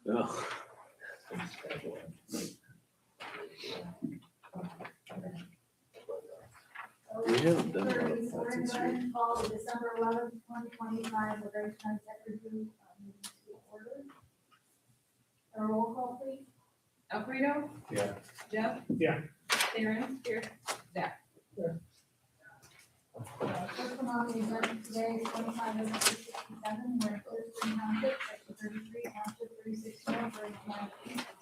Oh. We haven't done a lot of plats this year. Call the December 11th, 2025, LaGrange County Secretary meeting to be ordered. A roll call, please. Alfredo? Yeah. Jeff? Yeah. Aaron? Here. Zach? First one on the agenda today is 25/67, where Clifton Township, section 33, township 36, north,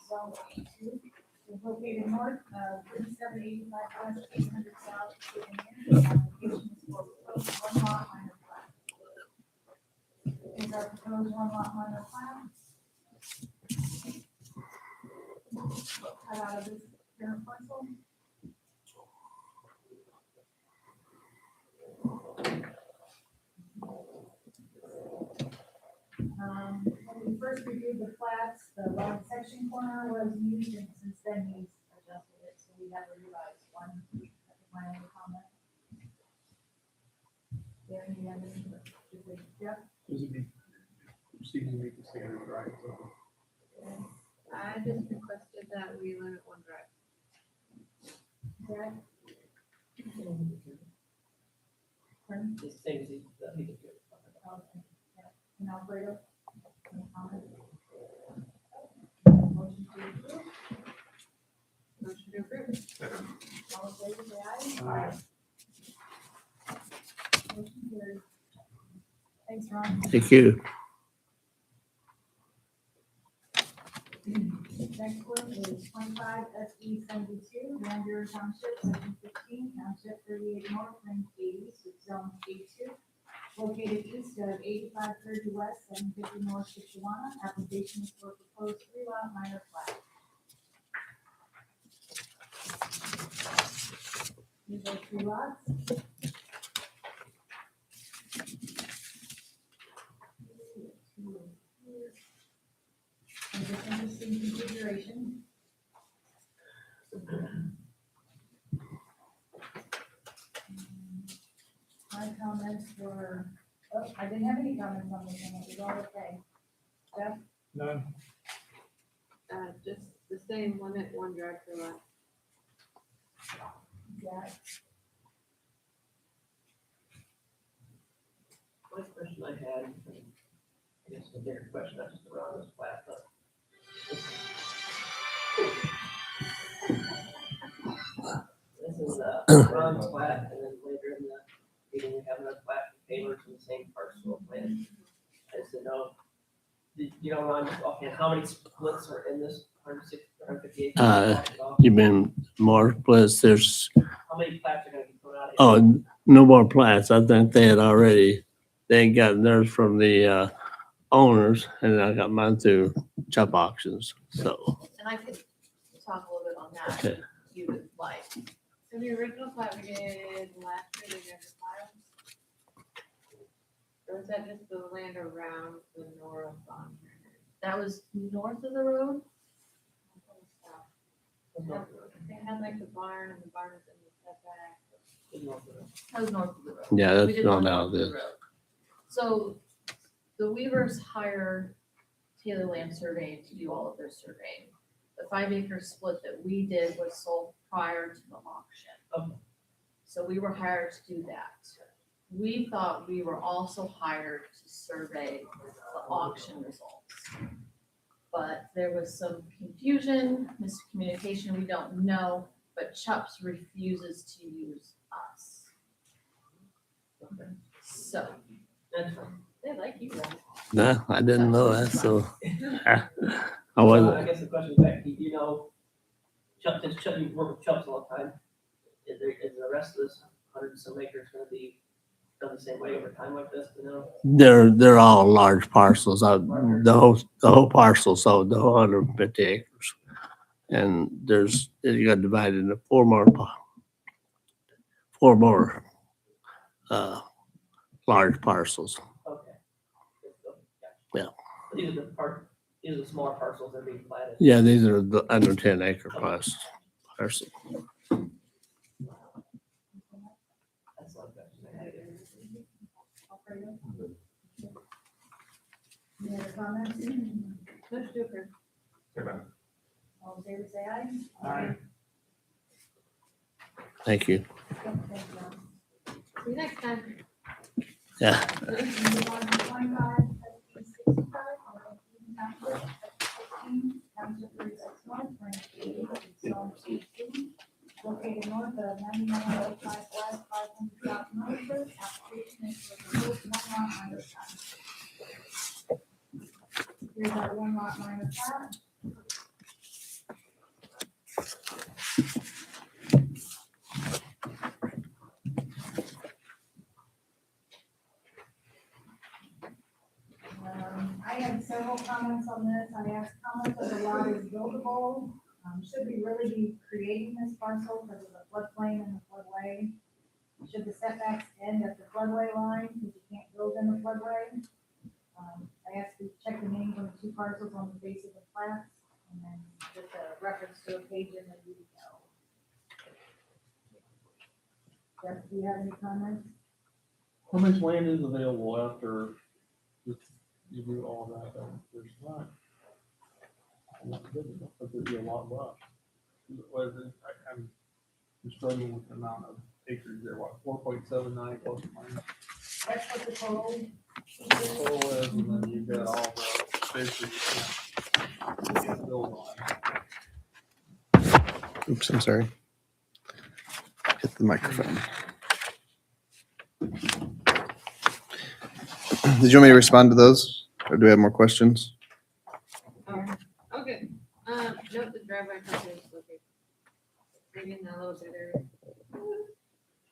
zone 82, is located north of 3785 west, 800 south, and application is for proposed one lot minor plat. Is our proposed one lot minor plat? Cut out of this current parcel. When we first reviewed the plats, the long section corner was used, and since then he's adjusted it, so we have a revised one. My only comment. There, any other, Jeff? Does it be, proceeding to meet the standard, right? So, I just requested that we limit one drive. Brad? Pardon? Just same as he did. Okay, yeah. And Alfredo? Any comment? Motion to approve. Motion to approve. All in favor, say aye. Motion carried. Thanks, Ron. Thank you. Next one is 25 SE 72, Van Buren Township, section 15, township 38 north, range 80, so zone A2. Located east of 8530 west, 750 north, Shiwana. Application is for proposed 3-lot minor plat. These are 3 lots. And this interesting configuration. My comments were, oh, I didn't have any comments on this one, it was all okay. Jeff? none. Just the same, limit one drive per lot. Yeah. One question I had, I guess it's a bigger question, not just around this plat, but. This is Ron's plat, and then later in the meeting, we have another plat from Taylor to the same parcel of land. I just didn't know, you know, Ron, just offhand, how many splits are in this 160, 158? You've been more plus there's, How many plats are gonna be thrown out? oh, no more plats. I think they had already, they ain't gotten theirs from the owners, and I got mine through Chubb auctions, so. And I could talk a little bit on that, Okay. if you would like. So the original plat we did last year, they never filed? Or was that just the land around the north on? That was north of the road. They had like the barn, and the barn was in the setback. That was north of the road. Yeah, We that's did not one now north of the this. road. So the Weavers hired Taylor Land Surveying to do all of their surveying. The 5-acre split that we did was sold prior to the auction. Okay. So we were hired to do that. We thought we were also hired to survey the auction results. But there was some confusion, miscommunication, we don't know, but Chubbs refuses to use us. Okay. So, That's fine. They like you guys. No, I didn't know that, so I I wasn't. guess the question is back, you know, Chubb, since Chubb, you work with Chubbs all the time, is the rest of this 100 and some acres gonna be done the same way over time like this, you know? They're all large parcels. The whole parcel sold the whole 150 acres. And you got divided into four more large parcels. Okay. Yeah. These are the smaller parcels that are being platted. Yeah, these are the under 10 acre plus parcel. That's not bad. Alfredo? Any other comments? Motion to approve. All in favor, say aye. Aye. Thank you. Yep, thank you. See you next time. Yeah. Move on to 25, SB 65, Eden Township, SB 16, Township 36 North, Range 80, Zone 2C, located north of 9905 West, 500 South Northford. Application is for the first one lot minor plat. Here's our one lot minor plat. I had several comments on this. I asked how much of the lot is buildable? Should we really be creating this parcel because of the floodplain and the floodway? Should the setbacks end at the floodway line because you can't build in the floodway? I asked to check the names on the two parcels on the face of the plats and then just a reference to a page in the UDO. Jeff, do you have any comments? How much land is available after you do all that? There's not. But there'd be a lot left. What is it? I'm struggling with the amount of acres there, what, 4.79 plus or minus? That's what the total. Total is, and then you've got all the space that you can't build on. Oops, I'm sorry. Hit the microphone. Did you want me to respond to those, or do we have more questions? Okay, note the driveway frontage is located. Maybe in that little bit area,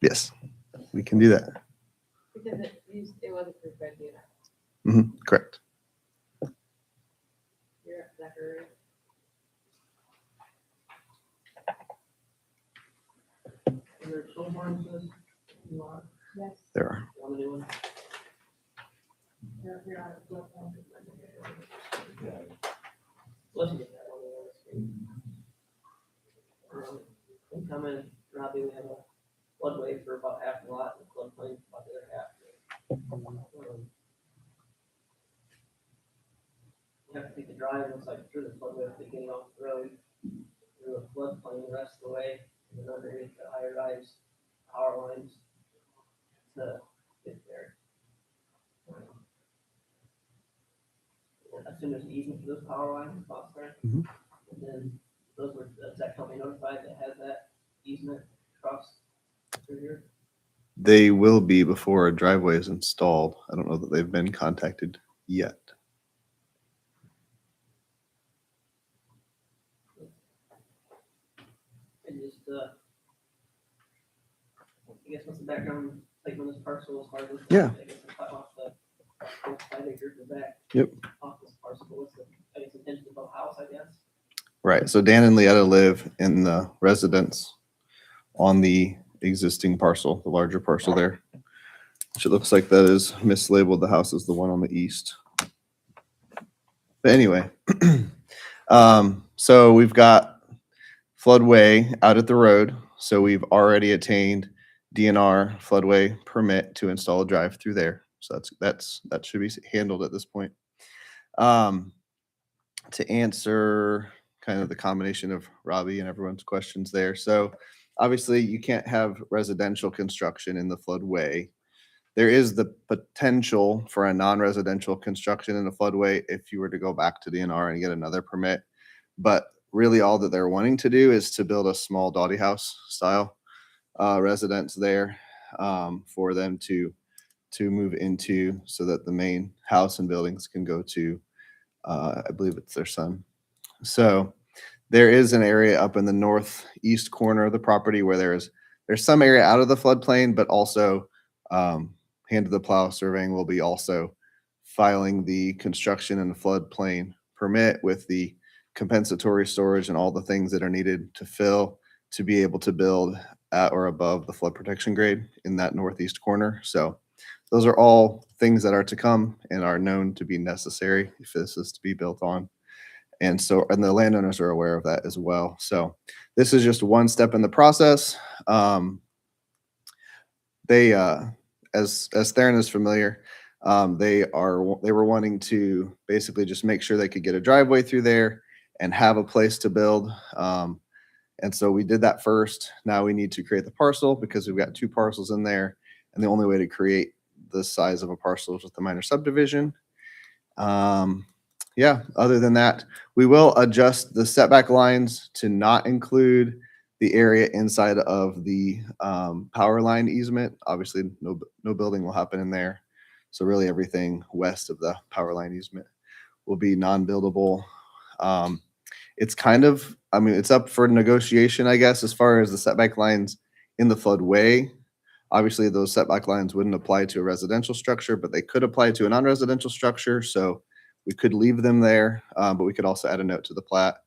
Yes, we can do that. because it was approved by DNR. Correct. You're at Zachary. Is there still farms in this lot? Yes, There are. On the new one? they're out of floodplain. Let's get that one on the screen. In comment, Robbie, we have a floodway for about half the lot, and floodplain for about the other half. You have to take the drive, looks like through the floodway, getting off the road, through a floodplain the rest of the way, and then underneath the higher rise power lines to get there. I assume there's an easement for those power lines across there. Mhm. And then those were, is that company notified that has that easement across through here? They will be before a driveway is installed. I don't know that they've been contacted yet. And just, I guess what's the background, like when this parcel was harvested? Yeah. I guess it's cut off the 5 acres in the back. Yep. Off this parcel, what's the, I guess, intention of the house, I guess? Right. So Dan and Leetta live in the residence on the existing parcel, the larger parcel there. Which it looks like that is mislabeled. The house is the one on the east. But anyway, so we've got floodway out at the road. So we've already attained DNR floodway permit to install a drive through there. So that should be handled at this point. To answer kind of the combination of Robbie and everyone's questions there. So obviously you can't have residential construction in the floodway. There is the potential for a non-residential construction in the floodway if you were to go back to DNR and get another permit. But really all that they're wanting to do is to build a small doggy house style residence there for them to move into so that the main house and buildings can go to, I believe it's their son. So there is an area up in the northeast corner of the property where there's some area out of the floodplain, but also hand to the plow surveying will be also filing the construction and the floodplain permit with the compensatory storage and all the things that are needed to fill to be able to build at or above the flood protection grade in that northeast corner. So those are all things that are to come and are known to be necessary if this is to be built on. And so, and the landowners are aware of that as well. So this is just one step in the process. They, as Theron is familiar, They were wanting to basically just make sure they could get a driveway through there and have a place to build. And so we did that first. Now we need to create the parcel because we've got 2 parcels in there. And the only way to create the size of a parcel is with the minor subdivision. Yeah, other than that, we will adjust the setback lines to not include the area inside of the power line easement. Obviously, no building will happen in there. So really everything west of the power line easement will be non-buildable. It's kind of, I mean, it's up for negotiation, I guess, as far as the setback lines in the floodway. Obviously, those setback lines wouldn't apply to a residential structure, but they could apply to a non-residential structure. So we could leave them there, but we could also add a note to the plat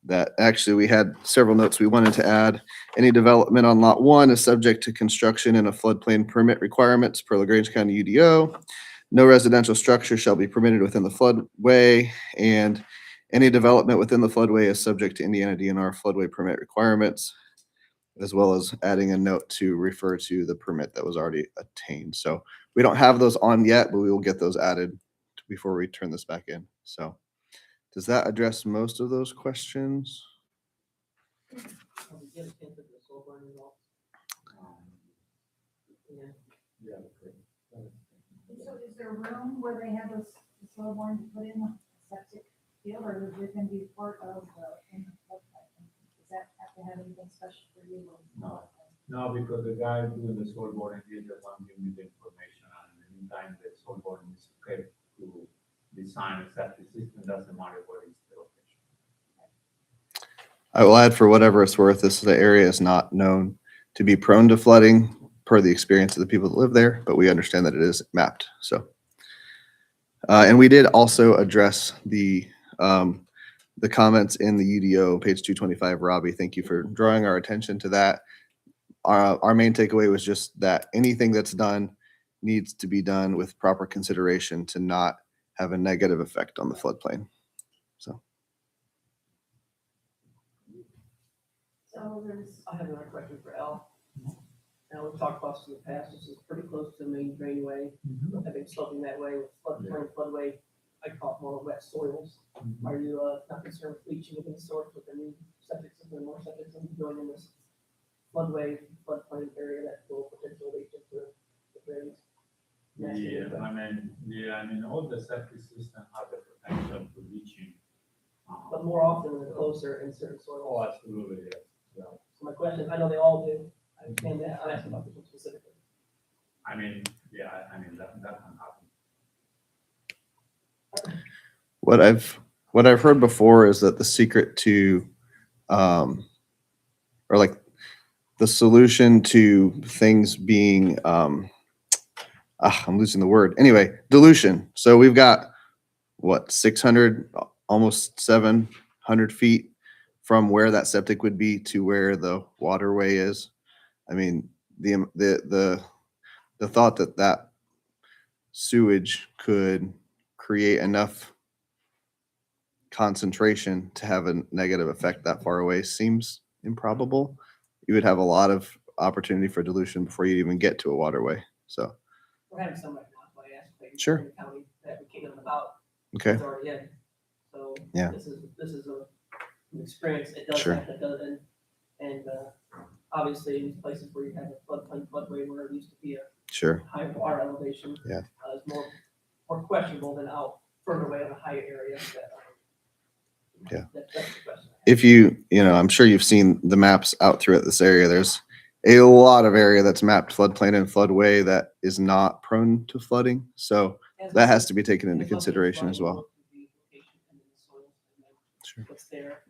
that actually we had several notes we wanted to add. Any development on lot 1 is subject to construction and a floodplain permit requirements per LaGrange County UDO. No residential structure shall be permitted within the floodway, and any development within the floodway is subject to Indiana DNR floodway permit requirements, as well as adding a note to refer to the permit that was already attained. So we don't have those on yet, but we will get those added before we turn this back in. So does that address most of those questions? Get a chance at the soul burn results. Yeah. So is there room where they have this slow barn to put in a septic field, or is it gonna be part of the, in the floodplain? Does that have to have anything special for you? or- No. No, because the guy doing the soil boring, he just want to give me the information, and in the meantime, the soil boring is okay to design a septic system, doesn't matter where it's the location. I will add, for whatever it's worth, the area is not known to be prone to flooding per the experience of the people that live there, but we understand that it is mapped. So, and we did also address the comments in the UDO, page 225. Robbie, thank you for drawing our attention to that. Our main takeaway was just that anything that's done needs to be done with proper consideration to not have a negative effect on the floodplain. So. So there's, I have another question for Al. Now, we've talked about this in the past, this is pretty close to the main drainway, I've been sloping that way with floodway, I call it more wet soils. Are you, not concerned with leaching of any sort with the new septic system, more septic system going in this floodplain area that will potentially leach into the drains? I mean, all the septic system have the potential for leaching. But more often than closer in certain Oh, soils. absolutely, yes. Yeah. So my question, I know they all do, I understand that, I'm asking about this one specifically. I mean, yeah, I mean, that can happen. What I've heard before is that the secret to, or like the solution to things being, I'm losing the word. Anyway, dilution. So we've got what, 600, almost 700 feet from where that septic would be to where the waterway is. I mean, the thought that that sewage could create enough concentration to have a negative effect that far away seems improbable. You would have a lot of opportunity for dilution before you even get to a waterway. So, We're having some right now, so I asked maybe Sure. in the county that we came in about, okay, it's already in. So Yeah. this is an experience, it does Sure. have, it does, and obviously in these places where you have a floodway where it used to be a sure. high water elevation. Yeah. Is more questionable than out further away in a higher area that. Yeah. That's the question. If I'm sure you've seen the maps out throughout this area. There's a lot of area that's mapped floodplain and floodway that is not prone to flooding. So that has to be taken into consideration as well. Sure. What's there.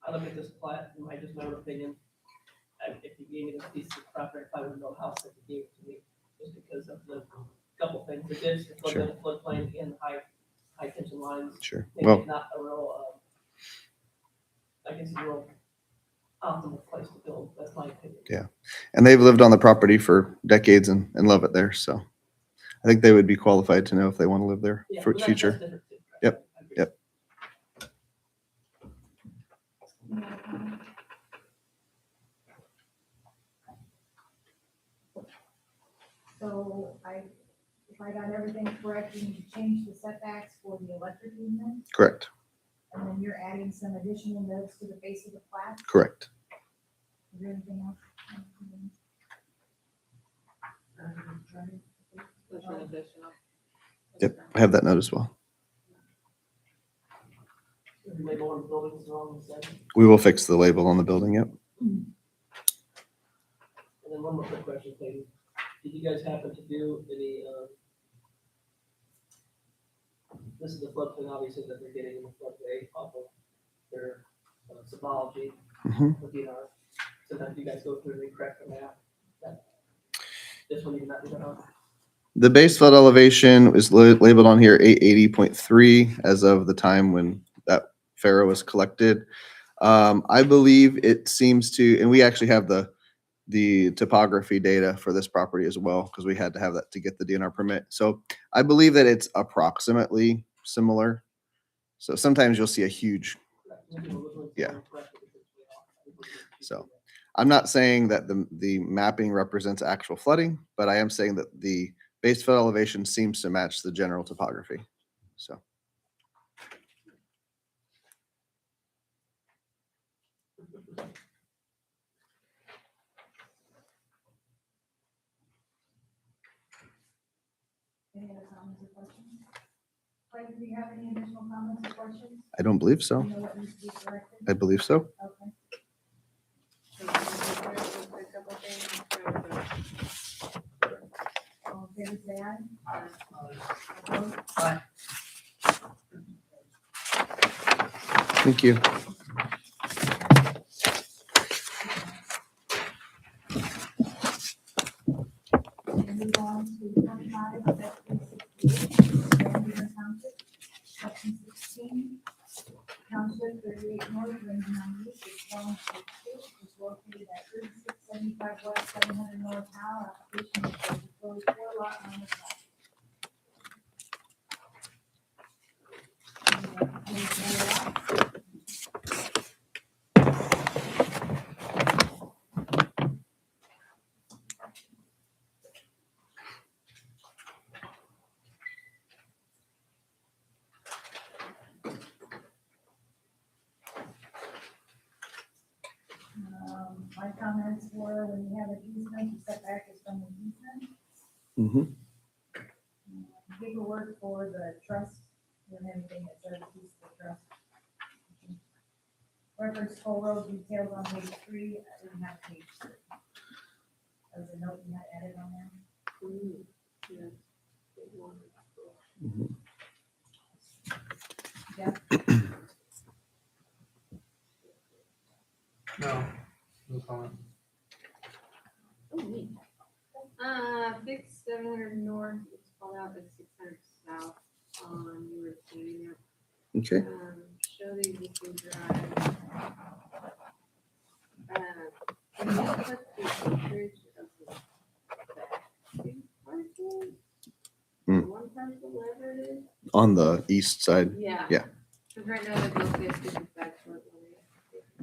I look at this plat, and I just my own opinion, if you gave me this piece of property, if I would know house that you gave it to me, just because of the couple things, the ditch, the Sure. floodplain, and high tension lines. Sure. Maybe Well, not a real, I guess a real optimal place to build, that's my opinion. Yeah. and they've lived on the property for decades and love it there. So I think they would be qualified to know if they want to live there Yeah, for but that's future. different too. Yep, I agree. yep. so I if I got everything correct, you need to change the setbacks for the electric easement, Correct, and then you're adding some additional notes to the base of the plat. correct. Is there anything else? That's an additional. Yep, I have that note as well. The label on the building is wrong, so. We will fix the label on the building, yep. And then one more quick question, Clayton. Did you guys happen to do any, this is the floodplain obviously that they're getting in the floodway off of their symbology Mhm. with DNR. Sometimes you guys go through and recorrect the map. This one you did not do that on. The base flood elevation is labeled on here 880.3 as of the time when that FARA was collected. I believe it seems to, and we actually have the topography data for this property as well, because we had to have that to get the DNR permit. So I believe that it's approximately similar. So sometimes you'll see a huge, Yeah. So I'm not saying that the mapping represents actual flooding, but I am saying that the base flood elevation seems to match the general topography. So. Any other comments or questions? Clayton, do you have any additional comments or questions? I don't believe so. Do you know what needs to be corrected? I believe so. Okay. So we can just go over a couple things, All in favor, say aye. so, Opposed? Thank you. We move on to 25, that's 368, Van Buren Township, section 16. Township 38 North, range 98, it's 162, is located at 3675 West, 700 North Howe, application is for proposed 4-lot on the site. My comments were, when you have an easement, the setback is from the easement. Mhm. Paperwork for the trust, and everything that says it's the trust. Reference toll road details on page 3, I didn't have page 3. That was a note you had added on there. yeah. Mhm. No comment. Oh, neat. Fix 700 north, it's called out as 600 south on your routine. Okay. Show the existing drive. Can you put the acreage of the back two parcels? Hmm. One parcel, whatever it is? On the east side. Yeah. Yeah. Because right now they're both 55 short line.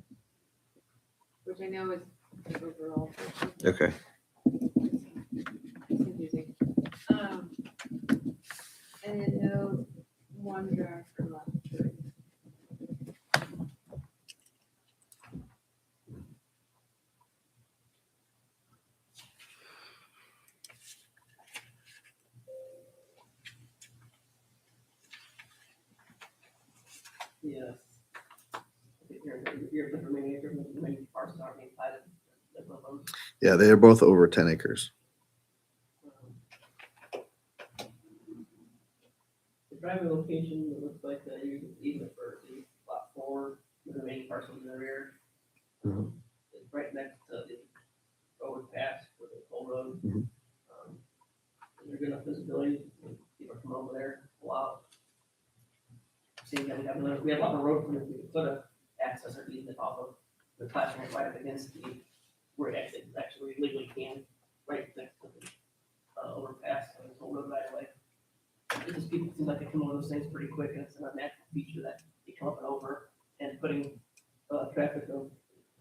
Which I know is the overall. Okay. Confusing. And then no one drive for lot three. Yes. I think you're the remaining acres, the remaining parcels aren't being platted. Yeah, they are both over 10 acres. The driveway location, it looks like that you even for the lot 4, the remaining parcels in the rear. Mhm. It's right next to the overpass with the toll road. Mhm. There's good enough visibility, people come over there a lot. Seeing that we have a lot of road frontage, we can sort of access or easement off of the classroom right up against the, where it actually legally can, right next to the overpass on the toll road right away. It just people seem like they come over those things pretty quick, and it's a natural feature that you come up and over, and putting traffic of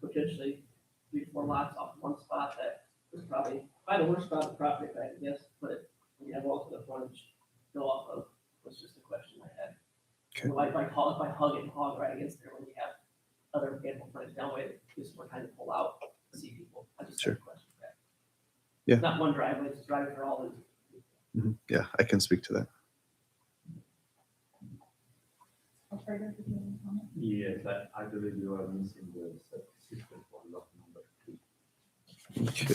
potentially 3 to 4 lots off one spot that was probably the worst spot of the property, I guess, put it Yeah, what the frontage go off of was just a question I had. Okay. If I hug it and hog right against there when you have other ample frontage down way, just more time to pull out, see people. I just had a question. Yeah. Not one driveway, it's driving for all the. Mhm. Yeah, I can speak to that. Operator, did you have a comment? Yes, I believe you are missing the septic system for lot number 2. Okay.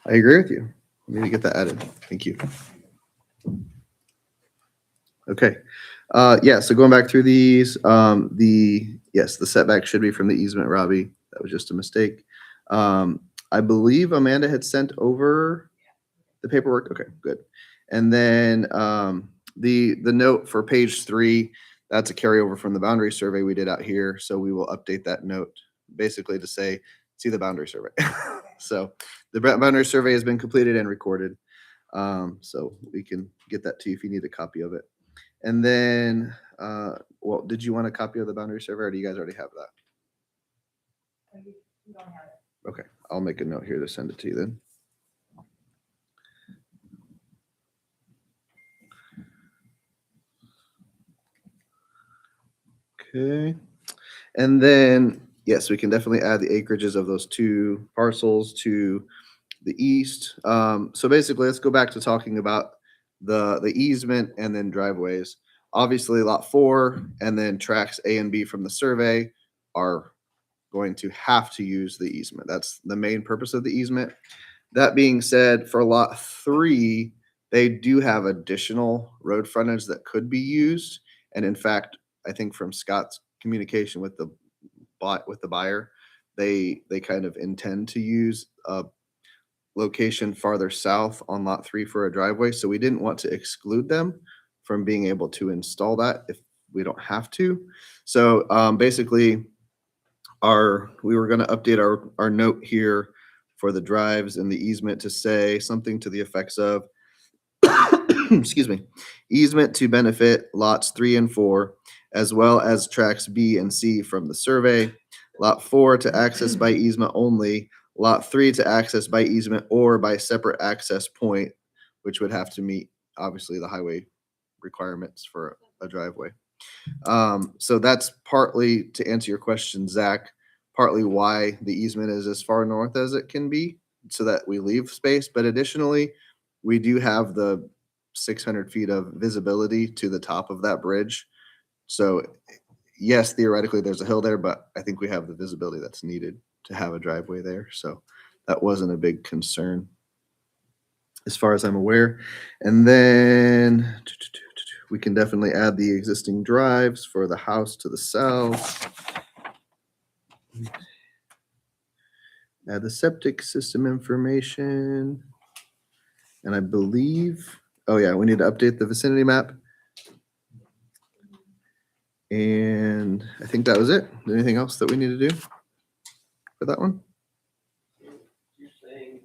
I agree with you. We need to get that added. Thank you. Okay. Yeah, so going back through these, yes, the setback should be from the easement, Robbie. That was just a mistake. I believe Amanda had sent over the paperwork. Okay, good. And then the note for page 3, that's a carryover from the boundary survey we did out here. So we will update that note basically to say, see the boundary survey. So the boundary survey has been completed and recorded. So we can get that to you if you need a copy of it. And then, well, did you want a copy of the boundary survey or do you guys already have that? We don't have it. Okay, I'll make a note here to send it to you then. Okay. And then, yes, we can definitely add the acreages of those 2 parcels to the east. So basically, let's go back to talking about the easement and then driveways. Obviously, lot 4 and then tracks A and B from the survey are going to have to use the easement. That's the main purpose of the easement. That being said, for lot 3, they do have additional road frontage that could be used. And in fact, I think from Scott's communication with the buyer, they kind of intend to use a location farther south on lot 3 for a driveway. So we didn't want to exclude them from being able to install that if we don't have to. So basically, we were going to update our note here for the drives and the easement to say something to the effects of, excuse me, easement to benefit lots 3 and 4, as well as tracks B and C from the survey. Lot 4 to access by easement only. Lot 3 to access by easement or by separate access point, which would have to meet, obviously, the highway requirements for a driveway. So that's partly, to answer your question, Zach, partly why the easement is as far north as it can be, so that we leave space. But additionally, we do have the 600 feet of visibility to the top of that bridge. So yes, theoretically there's a hill there, but I think we have the visibility that's needed to have a driveway there. So that wasn't a big concern as far as I'm aware. And then we can definitely add the existing drives for the house to the south. Add the septic system information. And I believe, oh yeah, we need to update the vicinity map. And I think that was it. Anything else that we need to do for that one? You're saying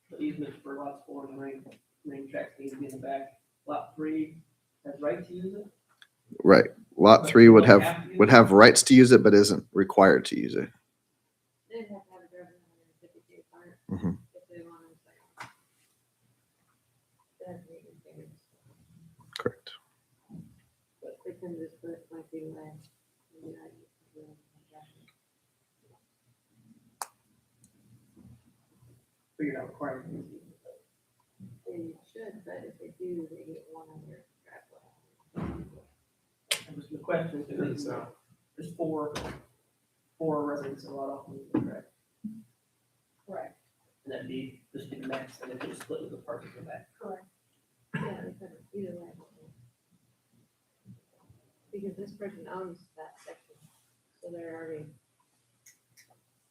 the easement for lots 4 and ring tracks need to be in the back. Lot 3 has right to use it? Right. Lot 3 would have rights to use it, but isn't required to use it. They'd have to have a driveway 150 feet apart Mhm. if they wanted to. That'd be the thing. Correct. But they can just put it like the way. So you're not required to use it. They should, but if they do, they get one on their driveway. That was the question, because there's four residents in lot off, correct? Correct. And that'd be just the max, and they could split with the parking in the back. Correct. Yeah, they could, either way. Because this person owns that section, so they're already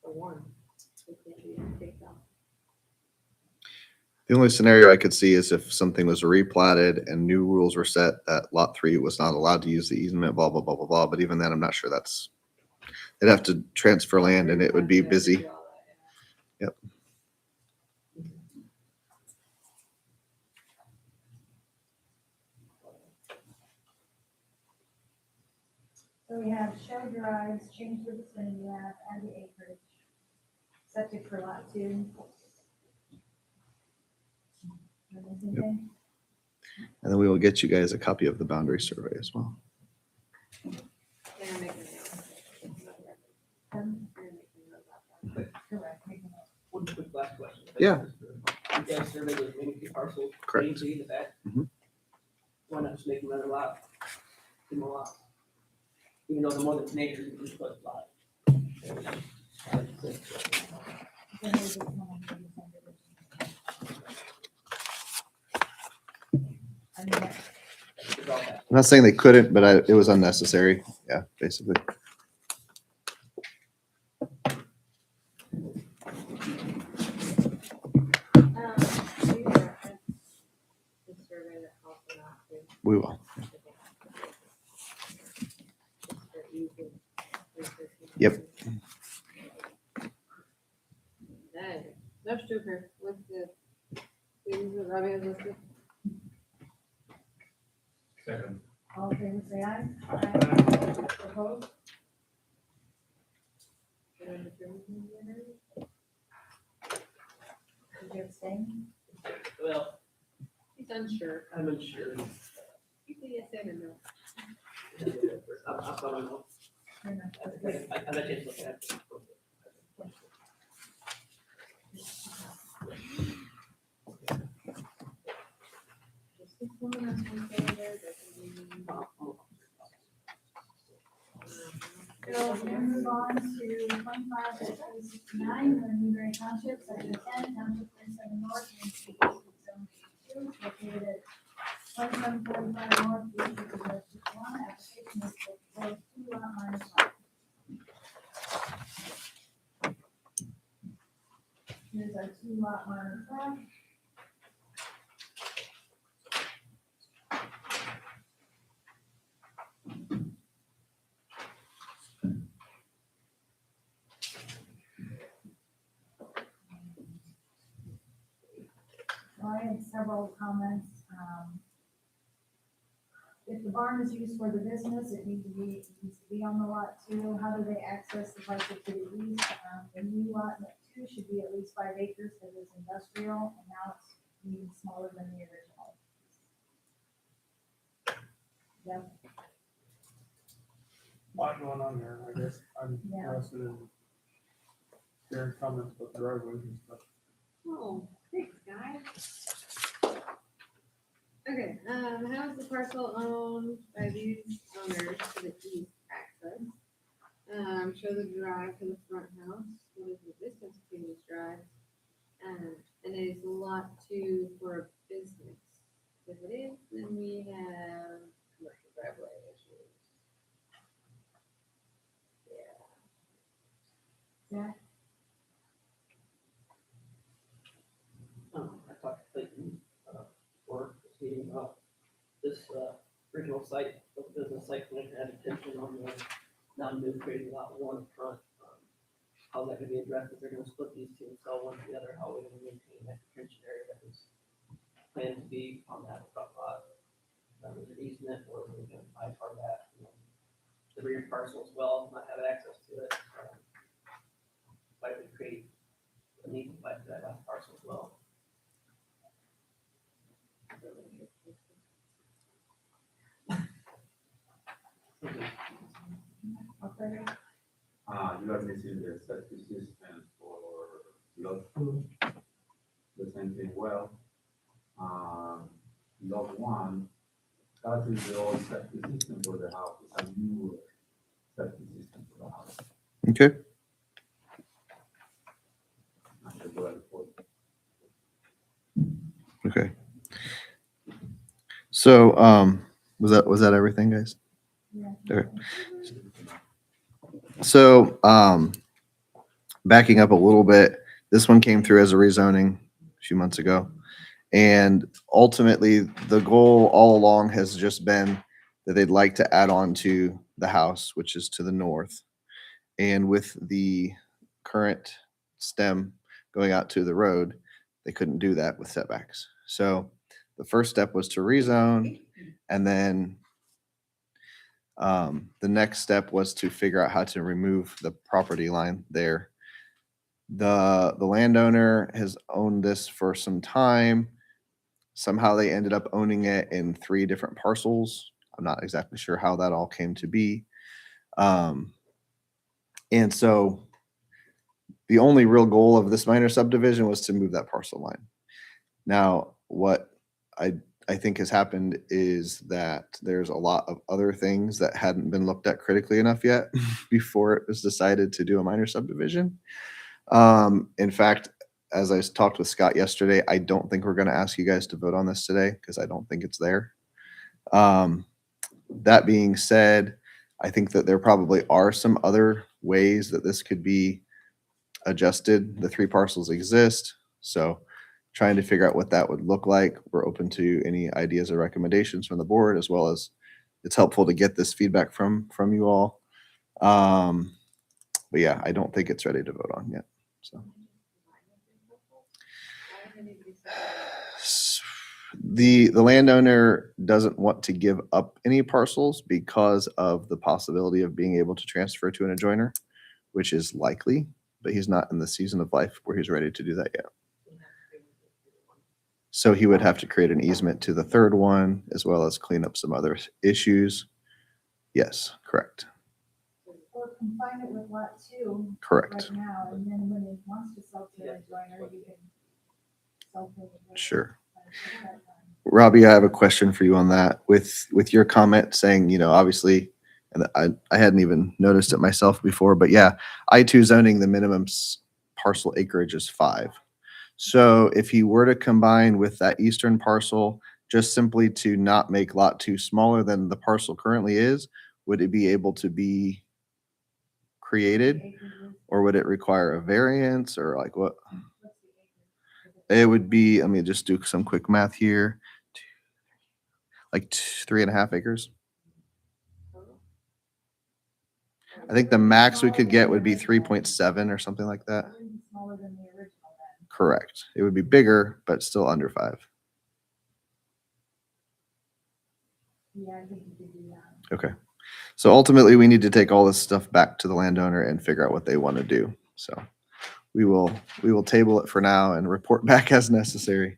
for one. They can't be kicked out. The only scenario I could see is if something was replatted and new rules were set that lot 3 was not allowed to use the easement, blah, blah, blah, blah, blah. But even then, I'm not sure they'd have to transfer land and it would be busy. Yep. So we have show drives, change the vicinity map, add the acreage. Septic for lot 2. And then we will get you guys a copy of the boundary survey as well. And I'm making a note. I'm making a note about that. Correct. One quick last question. Yeah. You guys surveyed those maybe two parcels. Correct. In the back. Mhm. Why not just make another lot? Two more lots. Even though the more than 10 acres, you can just put a lot. It's all that. I'm not saying they couldn't, but it was unnecessary. Yeah, basically. We reference the survey that also not to. We will. Just for easy research. Yep. Okay, no Stuker, what's the, things that Robbie has listed? Second. All in favor, say aye. Opposed? Did you abstain? Well, He's unsure. I'm unsure. You say yes and a no. I don't know. You're not- I bet you look at it. Just this one, that's one thing there, that's a meeting. So we're gonna move on to 25-369, the Newberry Township, section 10, Township 37 North, and City Zone 2, located at 2745 North, Beach, which is District 1. Application is for proposed 2-lot minus lot. Here's our 2-lot minus lot. So I had several comments. If the barn is used for the business, it needs to be on the lot too. How do they access the parcel to the east? The new lot 2 should be at least 5 acres because it's industrial, and now it's even smaller than the original. Yep, Lot going on there, I guess. I'm Yeah. interested in hearing comments about the driveways and stuff. Oh, thanks, guys. Okay, how is the parcel owned by these owners to the east access? Show the drive to the front house, what is the distance between these drives? And is lot 2 for a business? If it is, then we have commercial driveway issues. Yeah. Zach, I talked to Clayton, for this meeting about this, original site, the business site, plan had attention on the non-administrative lot 1 front. How's that gonna be addressed, if they're gonna split these two and sell one to the other, how are we gonna maintain that detention area that was planned to be on that front lot? Is it easement, or are we gonna buy part of that, the rear parcel as well, not have access to it? Why would we create a need to buy that last parcel as well? operator? You are missing the septic system for lot 2. The same thing well. Lot 1, that is the old septic system for the house, it's a new septic system for the house. Okay. And the well for- Okay. So, was that everything, guys? Yeah. Okay. So, backing up a little bit, this one came through as a rezoning a few months ago. And ultimately, the goal all along has just been that they'd like to add on to the house, which is to the north. And with the current stem going out to the road, they couldn't do that with setbacks. So the first step was to rezone, and then the next step was to figure out how to remove the property line there. The landowner has owned this for some time. Somehow they ended up owning it in 3 different parcels. I'm not exactly sure how that all came to be. And so the only real goal of this minor subdivision was to move that parcel line. Now, what I think has happened is that there's a lot of other things that hadn't been looked at critically enough yet before it was decided to do a minor subdivision. In fact, as I talked with Scott yesterday, I don't think we're going to ask you guys to vote on this today because I don't think it's there. That being said, I think that there probably are some other ways that this could be adjusted. The 3 parcels exist, so trying to figure out what that would look like. We're open to any ideas or recommendations from the board, as well as it's helpful to get this feedback from you all. But yeah, I don't think it's ready to vote on yet. So the landowner doesn't want to give up any parcels because of the possibility of being able to transfer to an adjoiner, which is likely, but he's not in the season of life where he's ready to do that yet. So he would have to create an easement to the 3rd one, as well as clean up some other issues. Yes, correct. Or combine it with lot 2 Correct. right now, and then when it wants to sell to a joiner, you can sell to a joiner. Sure. Robbie, I have a question for you on that. With your comment saying, obviously, and I hadn't even noticed it myself before, but yeah, I2 zoning, the minimum parcel acreage is 5. So if he were to combine with that eastern parcel, just simply to not make lot 2 smaller than the parcel currently is, would it be able to be created? Or would it require a variance or like what? It would be, let me just do some quick math here. Like 3.5 acres. I think the max we could get would be 3.7 or something like that. Smaller than the original then. Correct. It would be bigger, but still under 5. Yeah, I think you could do that. Okay. So ultimately, we need to take all this stuff back to the landowner and figure out what they want to do. So we will table it for now and report back as necessary.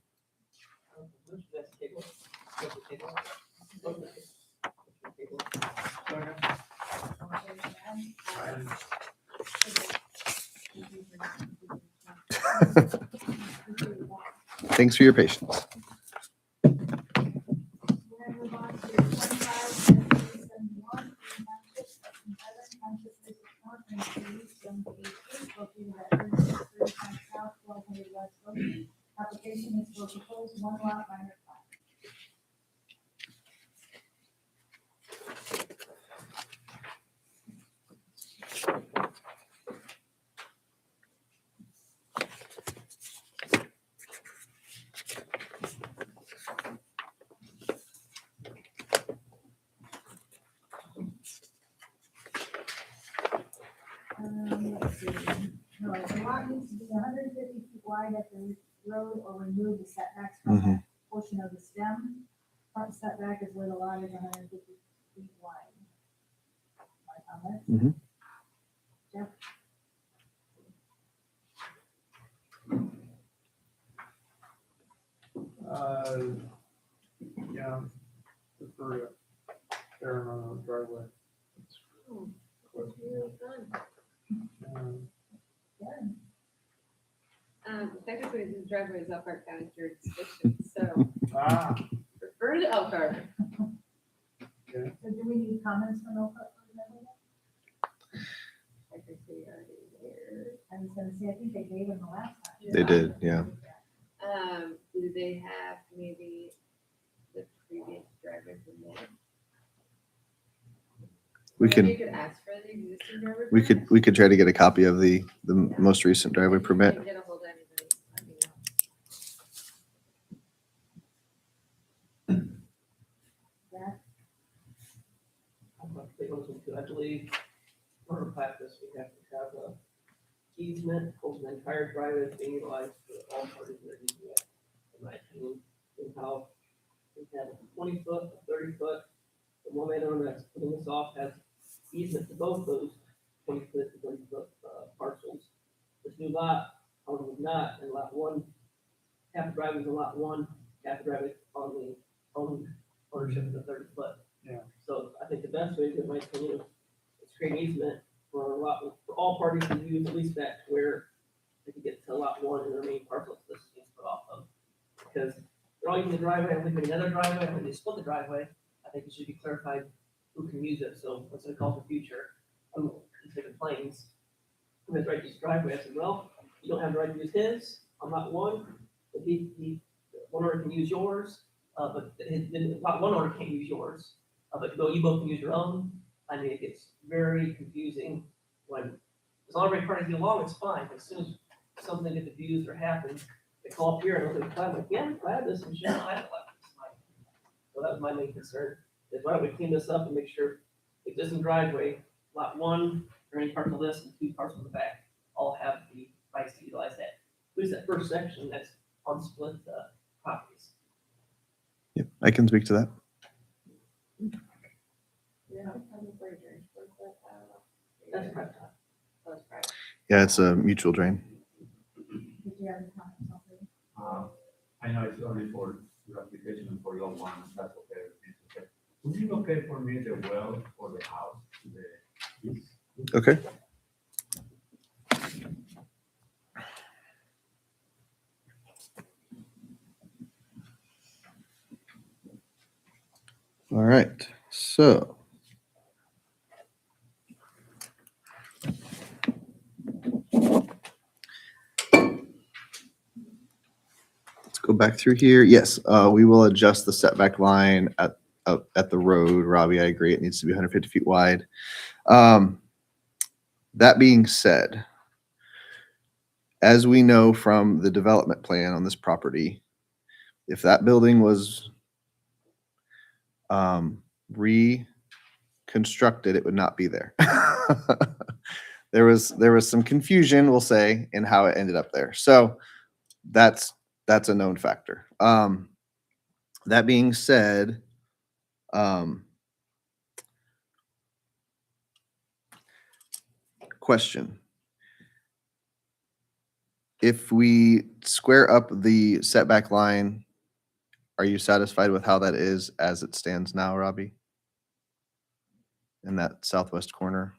Thanks for your patience. We're gonna move on to 25-71, Township, Section 7, Township District North, and East, Zone 18, located at 36 South, 1200 West Oak. Application is for proposed 1 lot minor plat. Let's see. No, the lot needs to be 150 feet wide at the road or remove the setbacks from that portion of the stem. Front setback is where the lot is 150 feet wide. My comment? Mhm. Jeff? Yeah, prefer Aaron on the driveway. Really fun. Yeah. Technically, the driveway is Elkhart County jurisdiction, so prefer to Elkhart. So do we need comments from Oakland? Technically, already there. I was gonna say, I think they gave them the last time. They did, yeah. Do they have maybe the previous driveway permit? We Maybe could you could ask for the existing driveway. we could try to get a copy of the most recent driveway permit. Get a hold of anybody, let me know. Yeah. I'm going to take a listen to, I believe, for practice, we have to have a easement over the entire driveway being utilized for all parties that are using it. In my opinion, in how we have a 20-foot, a 30-foot, the one landowner that's putting this off has easement to both those 20-foot and 30-foot parcels. This new lot, however, would not, and lot 1, half the driveway is in lot 1, have to drive it on the ownership of the 30 foot. Yeah. So I think the best way, in my opinion, is create an easement for all parties to use, at least that where they can get to lot one and the remaining parcels this is put off of. Because they're all using the driveway, and leaving another driveway, and when they split the driveway, I think it should be clarified who can use it, so what's it called for future, instead of planes. Who has the right to use the driveway, I said, well, you don't have the right to use his, on lot one, but one owner can use yours, but lot one owner can't use yours, but though you both can use your own, I mean, it gets very confusing when, as long as every party get along, it's fine, but as soon as something gets abused or happens, they call up here and look at the plan, like, yeah, I'm glad this, and sure, I don't like this. So that was my main concern, is why don't we clean this up and make sure existing driveway, lot one, or any parts of this, and 2 parts of the back, all have the rights to utilize that. At least that first section that's on split properties. Yep, I can speak to that. Yeah, I'm afraid you're supposed to, I don't know. That's private. That's right. Yeah, it's a mutual drain. Did you have a comment, something? I know it's only for your application and for your one, that's okay, everything's okay. Would you locate for me the well for the house to the east? Okay. All right, so. Let's go back through here. Yes, we will adjust the setback line at the road. Robbie, I agree. It needs to be 150 feet wide. That being said, as we know from the development plan on this property, if that building was reconstructed, it would not be there. There was some confusion, we'll say, in how it ended up there. So that's a known factor. That being said, question. If we square up the setback line, are you satisfied with how that is as it stands now, Robbie? In that southwest corner?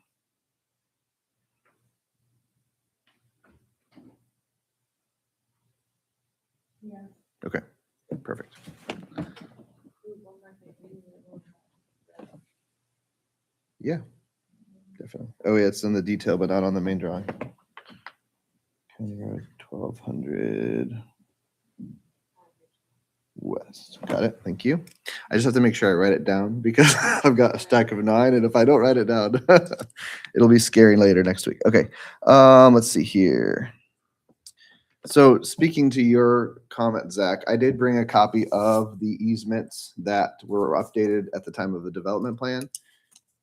Yeah. Okay, perfect. Yeah, definitely. Oh yeah, it's in the detail, but not on the main drawing. County Road 1200 West. Got it. Thank you. I just have to make sure I write it down because I've got a stack of 9, and if I don't write it down, it'll be scary later next week. Okay. Let's see here. So speaking to your comment, Zach, I did bring a copy of the easements that were updated at the time of the development plan.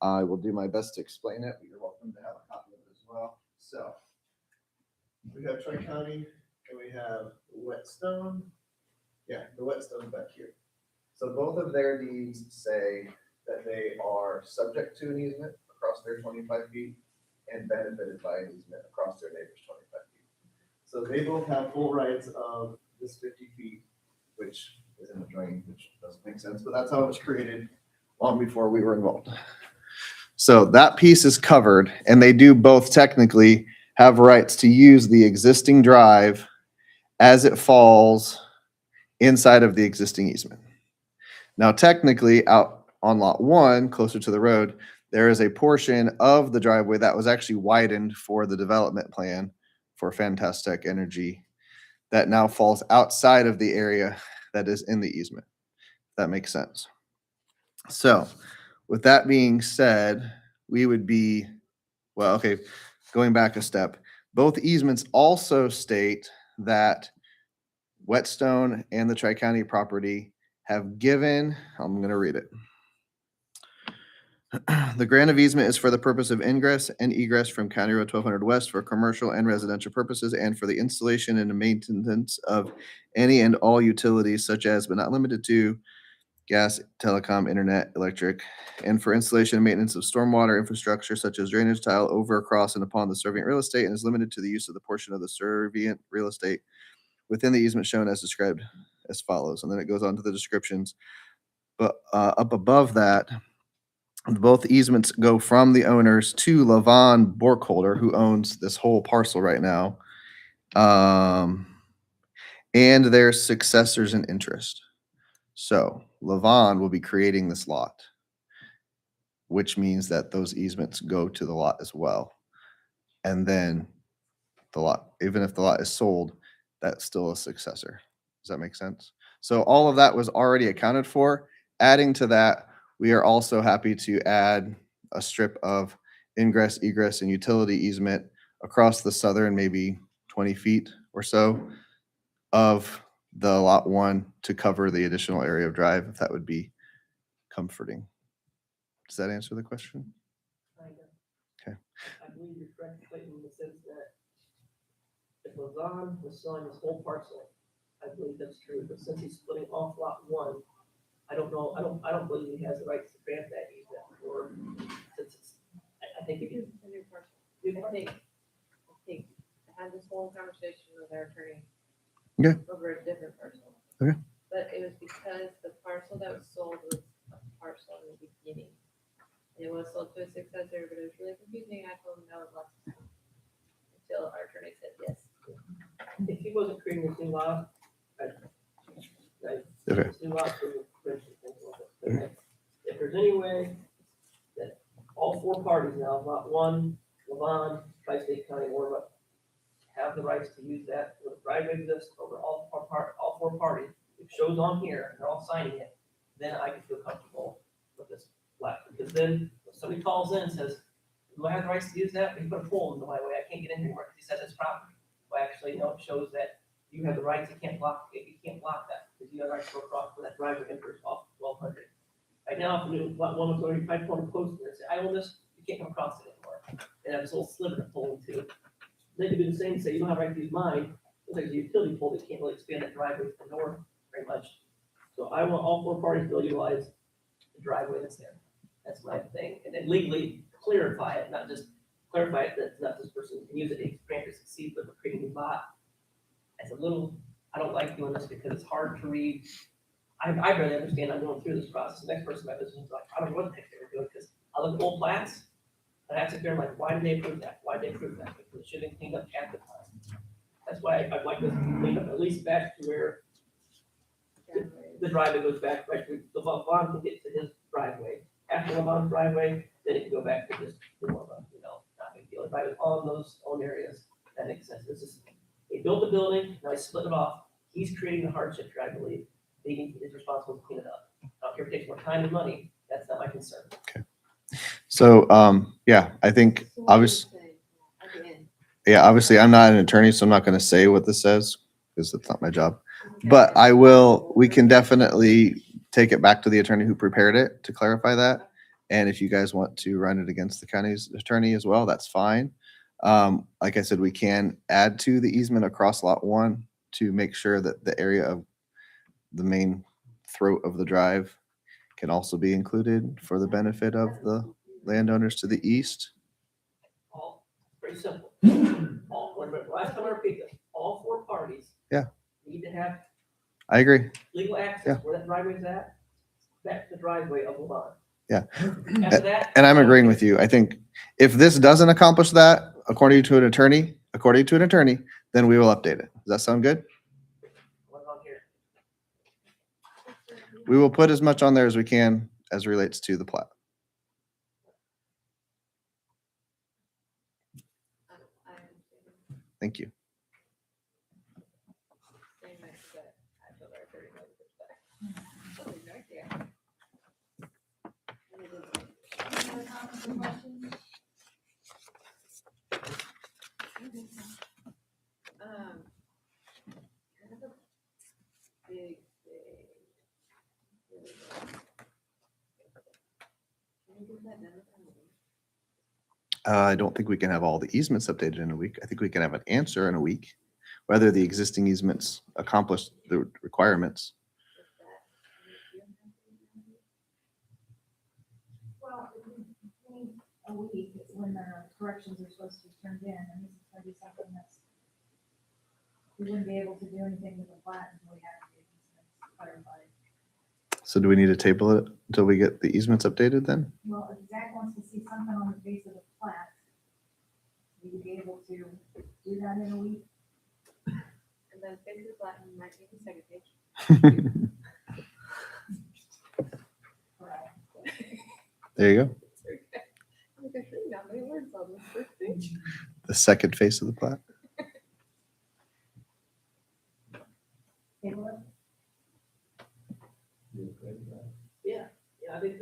I will do my best to explain it, but you're welcome to have a copy of it as well. So we have Tri-County and we have Whetstone. Yeah, the Whetstone back here. So both of their deeds say that they are subject to an easement across their 25 feet and benefited by an easement across their neighbor's 25 feet. So they both have full rights of this 50 feet, which is in the drain, which doesn't make sense, but that's how it was created long before we were involved. So that piece is covered, and they do both technically have rights to use the existing drive as it falls inside of the existing easement. Now, technically, out on lot 1, closer to the road, there is a portion of the driveway that was actually widened for the development plan for Fantastic Energy that now falls outside of the area that is in the easement. If that makes sense. So with that being said, we would be, well, okay, going back a step, both easements also state that Whetstone and the Tri-County property have given, I'm going to read it. The grant of easement is for the purpose of ingress and egress from County Road 1200 West for commercial and residential purposes and for the installation and maintenance of any and all utilities such as, but not limited to, gas, telecom, internet, electric, and for installation and maintenance of stormwater infrastructure such as drainage tile over, across, and upon the servient real estate, and is limited to the use of the portion of the servient real estate within the easement shown as described as follows, and then it goes on to the descriptions. But up above that, both easements go from the owners to Levon Borkholder, who owns this whole parcel right now, and their successors in interest. So Levon will be creating this lot, which means that those easements go to the lot as well. And then the lot, even if the lot is sold, that's still a successor. Does that make sense? So all of that was already accounted for. Adding to that, we are also happy to add a strip of ingress, egress, and utility easement across the southern, maybe 20 feet or so of the lot one to cover the additional area of drive, if that would be comforting. Does that answer the question? Kind of. Okay. I believe you're correct, Clayton, in the sense that if Levon was selling this whole parcel, I believe that's true, but since he's splitting off lot one, I don't know, I don't believe he has the right to grant that easement, or, since it's, I think it is. A new parcel. New I parcel. think I had this whole conversation with our attorney. Okay. Over a different parcel. Okay. But it was because the parcel that was sold was a parcel in the beginning. It was sold to a successor, but it was really confusing. I told him no, it wasn't. Until our attorney said yes. If he wasn't creating this new lot, Okay. this new lot for the Christian thing, if there's any way that all four parties now, lot one, Levon, Tri-State County, or have the rights to use that, where the driveway exists over all four parties, it shows on here, they're all signing it, then I can feel comfortable with this plat. Because then, if somebody calls in and says, do I have the rights to use that? They put a pole in my way, I can't get in anymore because he says it's property. Well, actually, no, it shows that you have the rights, you can't block that, because you have the right to go across where that driveway enters off 1200. Right now, if you lot one was already tried to put a post in and say, I own this, you can't come across it anymore. And have this little sliver to pull into. They could do the same, say, you don't have right to use mine, it's like a utility pole, they can't really expand that driveway to the north very much. So I want all four parties to utilize the driveway that's there. That's my thing, and then legally clarify it, not just clarify it that not this person can use it to grant or succeed, but creating a lot. It's a little, I don't like doing this because it's hard to read. I really understand, I'm going through this process, the next person in my business is like, I don't know what the heck they were doing, because I look at old plats, and I have to figure like, why did they approve that? Why did they approve that? Because it should have been cleaned up at the time. That's why I'd like this cleaned up at least back to where the driveway goes back, right to the Levon can get to his driveway. After Levon's driveway, then it can go back to just more of a, not big deal. If I was on those own areas, that makes sense. This is, they built the building, now they split it off. He's creating the hardship here, I believe. He is responsible to clean it up. I don't care if it takes more time and money, that's not my concern. So, yeah, I think So what obviously, do you say at the end? yeah, obviously I'm not an attorney, so I'm not going to say what this says because that's not my job. But I will, we can definitely take it back to the attorney who prepared it to clarify that. And if you guys want to run it against the county's attorney as well, that's fine. Like I said, we can add to the easement across lot one to make sure that the area of the main throat of the drive can also be included for the benefit of the landowners to the east. All, very simple. All, last time I repeat this, all four parties. Yeah. Need to have I agree. legal access Yeah. where that driveway is at, back to the driveway of Levon. Yeah. After that. And I'm agreeing with you. I think if this doesn't accomplish that, according to an attorney, then we will update it. Does that sound good? What on here? We will put as much on there as we can as relates to the plat. I understand. Thank you. Same as that. I feel our attorney knows this, but- Oh, no idea. Any other comments or questions? I have a big thing. Here we go. Can you get that done within a week? I don't think we can have all the easements updated in a week. I think we can have an answer in a week, whether the existing easements accomplish the requirements. With that, you have to do that? Well, we need a week when the corrections are supposed to be turned in, and this is gonna be something that's, we wouldn't be able to do anything with the plat until we have the easement. clarified. So do we need to table it until we get the easements updated then? Well, if Zach wants to see something on the face of the plat, will you be able to do that in a week? And then fix the button, might make a second page. Correct. There you go. I'm like, I think not many words on this first page. The second face of the plat. Table it? Yeah, I think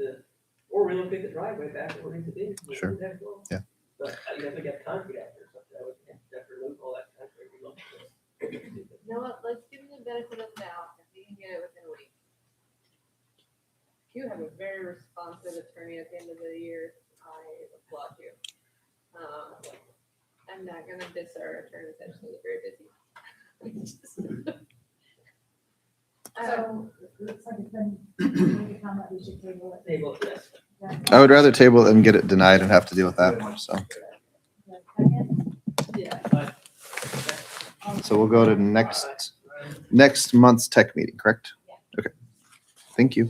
or relocate the driveway back where it needs to be. Sure. Yeah. But you have to get concrete after or something, I would have to remove all that concrete. relocate it. You know what, let's give them the benefit of the doubt, if we can get it within a week. You have a very responsive attorney at the end of the year, I applaud you. I'm not gonna diss our attorneys, actually, they're very busy. So, it looks like it's been, we comment we should table it. Table, yes. Zach, I would rather table it and get it denied and have to deal with that. So, Zach, second? Yeah. so we'll go to next month's tech meeting, correct? Yeah. Okay. Thank you.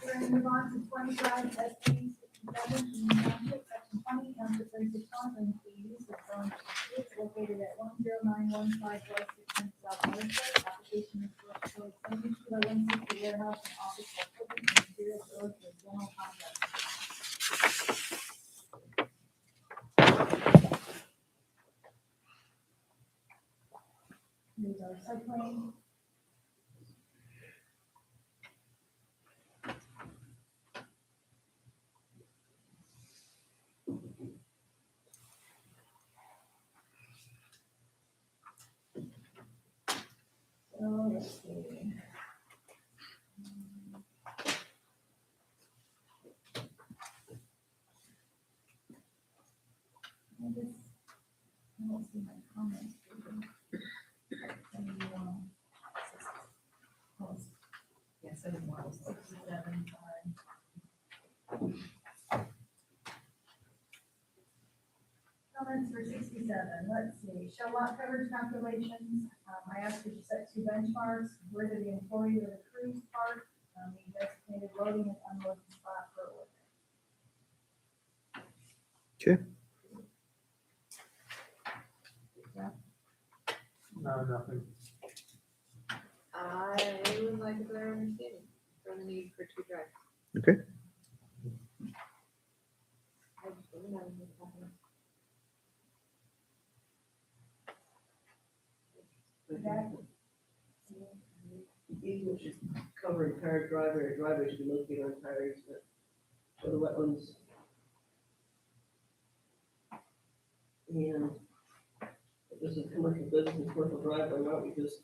We're gonna move on to 25, SB 67, Township, Section 20, Township 36, and fees of zone it's located at 10915 West 610 South Watershed. Application is for 7216 warehouse and office equipment and material storage for general contractor. Here's our site plan. So let's see. I don't see my comments. Yes, I didn't want to. 67, sorry. Comments for 67, let's see, show lot coverage calculations. I asked you to set two benchmarks, where do the employee or the crews park, the designated loading and unloading spot per order. Okay. No, nothing. I would like a better understanding for the need for two drives. Okay. I just don't know what's happening. Zach? Easement should cover entire driveway, or driveway should be located on entire easement. For the wetlands. And if this is commercial business and commercial driveway, why don't we just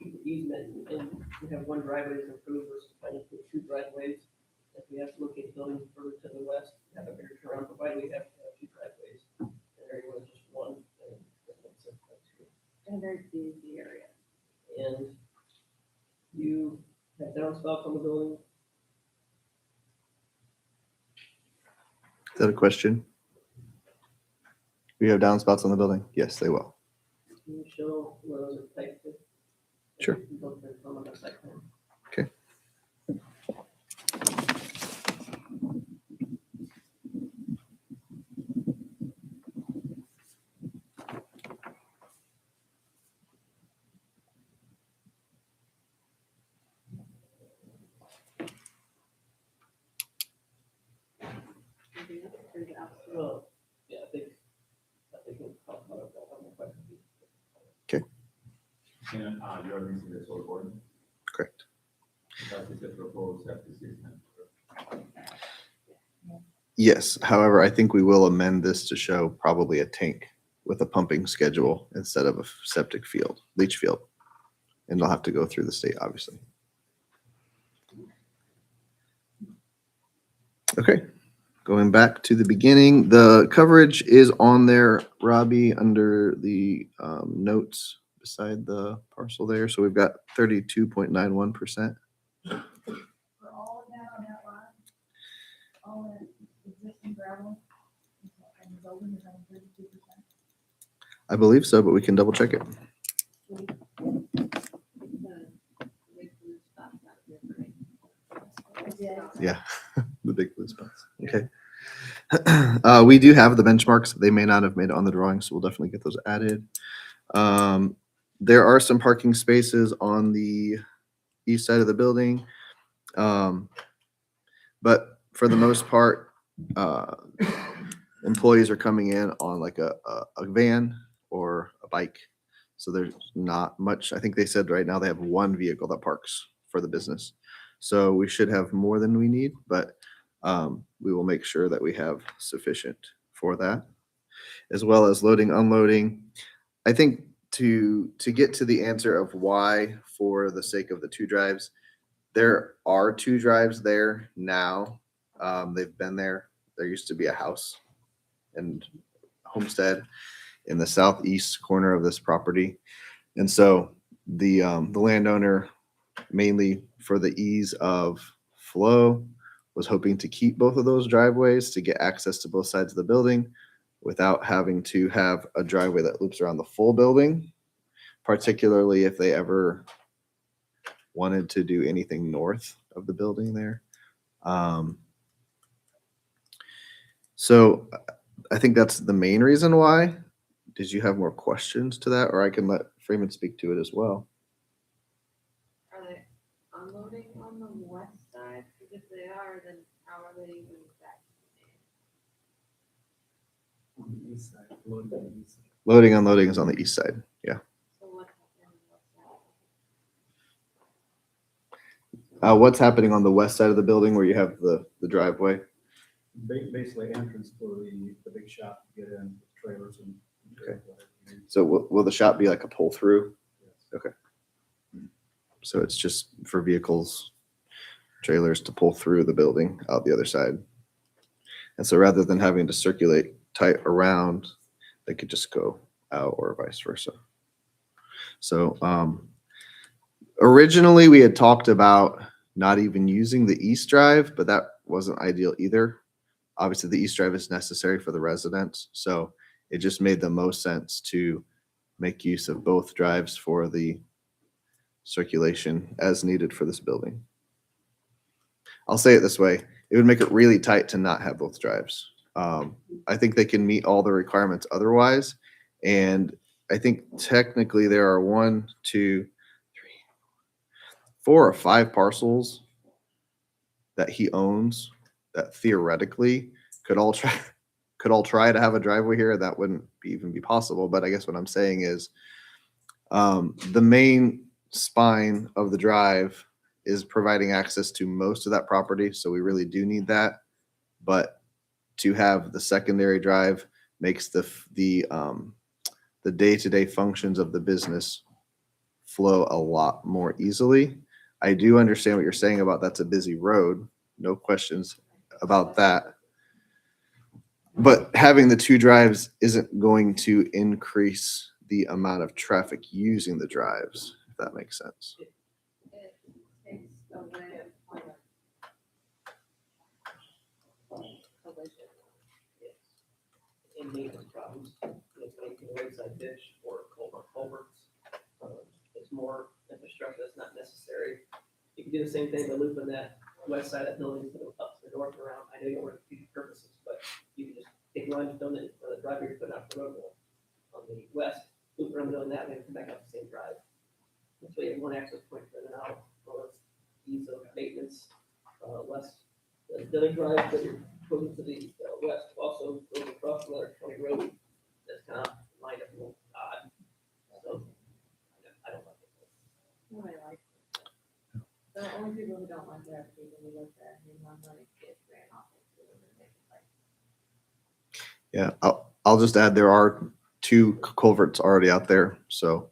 keep the easement and we have one driveway that's approved versus trying to put two driveways? If we have to locate buildings further to the west, have a bigger turnaround, provided we have to have two driveways. And area was just one, then that makes sense, that's good. In a very busy area. And you have downspouts on the building, Is that a question? We have downspouts on the building? Yes, they will. can you show where those are typed to? Sure. You can go through and film on the site plan. Okay. Anything else? Or is it out? Well, yeah, I think we'll talk about it, I'll have more questions. And, you're missing the soil board, Correct. that is the proposed septic system. Yes. However, I think we will amend this to show probably a tank with a pumping schedule instead of a septic field, leach field. And they'll have to go through the state, obviously. Okay. Going back to the beginning, the coverage is on there, Robbie, under the notes beside the parcel there. So we've got 32.91%. For all of that on that lot, all that existing gravel, and the building is on 32%. I believe so, but we can double check it. Yeah. Yeah, the big blue spots. Okay. We do have the benchmarks. They may not have made it on the drawing, so we'll definitely get those added. There are some parking spaces on the east side of the building. But for the most part, employees are coming in on like a van or a bike. So there's not much. I think they said right now they have one vehicle that parks for the business. So we should have more than we need, but we will make sure that we have sufficient for that, as well as loading, unloading. I think to get to the answer of why, for the sake of the two drives, there are two drives there now. They've been there. There used to be a house and homestead in the southeast corner of this property. And so the landowner, mainly for the ease of flow, was hoping to keep both of those driveways to get access to both sides of the building without having to have a driveway that loops around the full building, particularly if they ever wanted to do anything north of the building there. So I think that's the main reason why. Did you have more questions to that, or I can let Freeman speak to it as well? Are they unloading on the west side? Because if they are, then how are they even back? On the east side, loading on the east side. Loading, unloading is on the east side. Yeah. So what's happening on the west side? What's happening on the west side of the building where you have the driveway? Basically entrance for the big shop to get in with trailers and. Okay. So will the shop be like a pull through? Yes. Okay. So it's just for vehicles, trailers to pull through the building out the other side. And so rather than having to circulate tight around, they could just go out or vice versa. So originally we had talked about not even using the east drive, but that wasn't ideal either. Obviously the east drive is necessary for the residents. So it just made the most sense to make use of both drives for the circulation as needed for this building. I'll say it this way. It would make it really tight to not have both drives. I think they can meet all the requirements otherwise. And I think technically there are 1, 2, 3, 4 or 5 parcels that he owns that theoretically could all try to have a driveway here. That wouldn't even be possible. But I guess what I'm saying is the main spine of the drive is providing access to most of that property. So we really do need that. But to have the secondary drive makes the day-to-day functions of the business flow a lot more easily. I do understand what you're saying about that's a busy road. No questions about that. But having the two drives isn't going to increase the amount of traffic using the drives, if that makes sense. It takes away a point of collision. In maintenance problems, it's making the roadside ditch or culverts. It's more infrastructure that's not necessary. You can do the same thing by looping that west side of that building up to the north and around. I know you don't want to do purposes, but you can just take lines down the driveway you're putting out the road on the west, loop around the building that way and come back up the same drive. That's why you have one access point for in and out, well, it's ease of maintenance, less. The other drive that you're putting to the west also goes across another county road that's kind of lined up a little odd. So I don't like it. Nobody likes it. The only people who don't like it are people who look at him on money kids ran off into it and make it like. Yeah, I'll just add there are 2 culverts already out there, so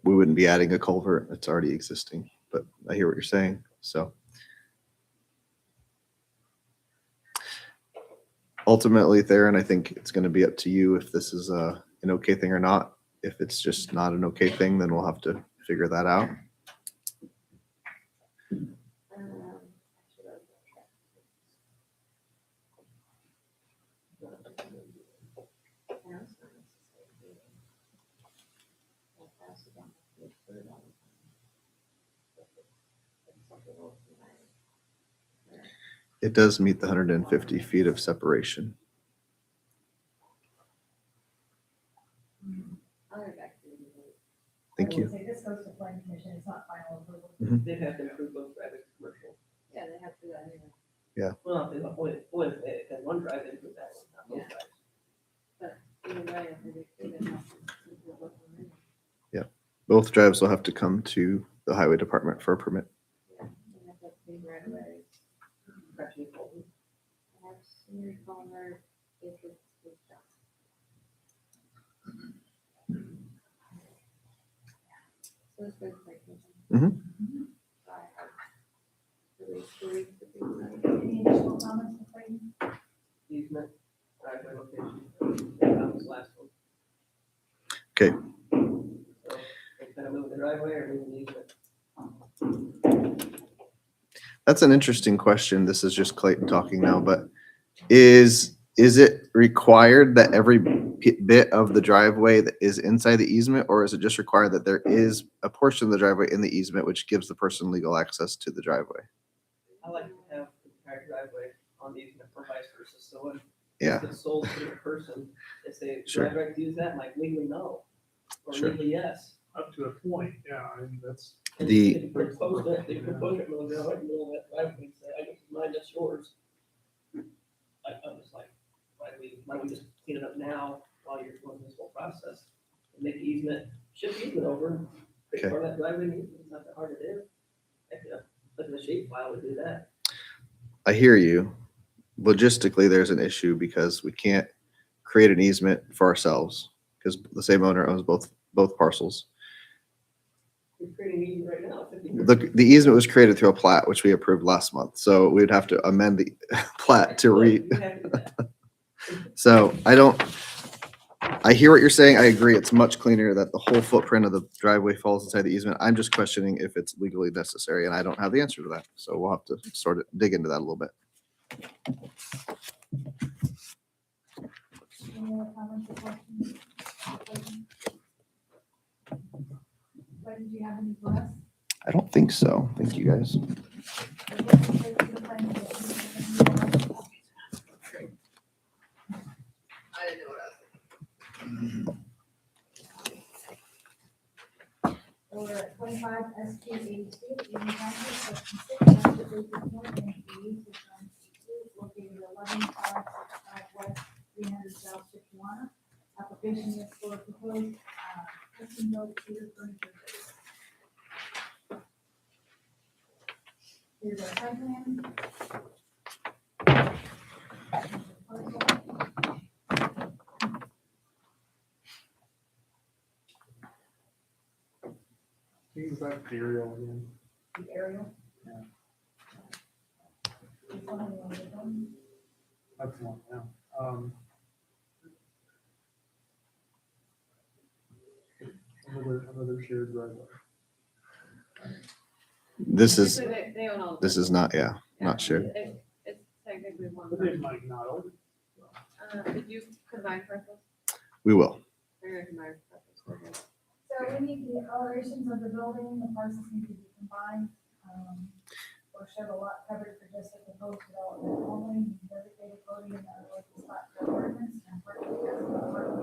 we wouldn't be adding a culvert that's already existing. But I hear what you're saying. So ultimately, Theron, I think it's going to be up to you if this is an okay thing or not. If it's just not an okay thing, then we'll have to figure that out. It does meet the 150 feet of separation. I'll get back to you. Thank I you. would say this goes to planning commission, it's not final approval. They'd have to improve those driving commercial. Yeah, they have to do that anyway. Well, if they don't, if they had one drive into that one, not both drives. Either way, I think they have to do it. Both drives will have to come to the highway department for a permit. Yeah, they have to pay right away. Perhaps you told them. Perhaps you call her if it's done. So it's good, like. Mhm. At least 2 weeks to be done. Any additional comments before you? Easement, driveway location, that was the last one. Okay. So, they kind of move the driveway or move the easement? That's an interesting question. This is just Clayton talking now, but is it required that every bit of the driveway that is inside the easement, or is it just required that there is a portion of the driveway in the easement which gives the person legal access to the driveway? I like to have the entire driveway on the easement or vice versa, so when Yeah, it's sold to a person, they say, do Sure. I have to use that? I'm like, legally, no. Or Sure. legally, yes. Up to a point, yeah, I mean, that's. And The- if you propose it, if you propose it, we'll go right in the middle of that driveway and say, I guess mine, that's yours. I'm just like, why don't we just clean it up now while you're going through this whole process? And make the easement, shift the easement over, create Okay. part of that driveway, it's not that hard to do. Heck, yeah, look at the shape file, we do that. I hear you. Logistically, there's an issue because we can't create an easement for ourselves because the same owner owns both parcels. You're creating an easement right now. 50. The easement was created through a plat, which we approved last month. So we'd have to amend the plat to You have to do that. So I hear what you're saying. I agree. It's much cleaner that the whole footprint of the driveway falls inside the easement. I'm just questioning if it's legally necessary and I don't have the answer to that. So we'll have to sort of dig into that a little bit. Any other comments or questions? But did you have any for us? I don't think so. Thank you guys. I guess we'll take to the planning commission. I didn't know what I was. We're at 25 SQ 82, Eaton County, section 6, township Baker Point, and E, located at 11,565 West 300 South Shippewana. Application is for proposed custom built cedar furniture base. Here's our site plan. Can you go back to the aerial again? The aerial. Yeah. This one, you want this one? That's one, yeah. Another shared driveway. This is They own all. this is not, yeah, not sure. It's technically one. But they might not own it. Did you combine parcels? We will. They're gonna combine parcels, okay. So we need the elevations of the building, the parcels need to be combined, or show the lot coverage for just the proposed development only, designated voting in the local spot for ordinance and parking as a parking.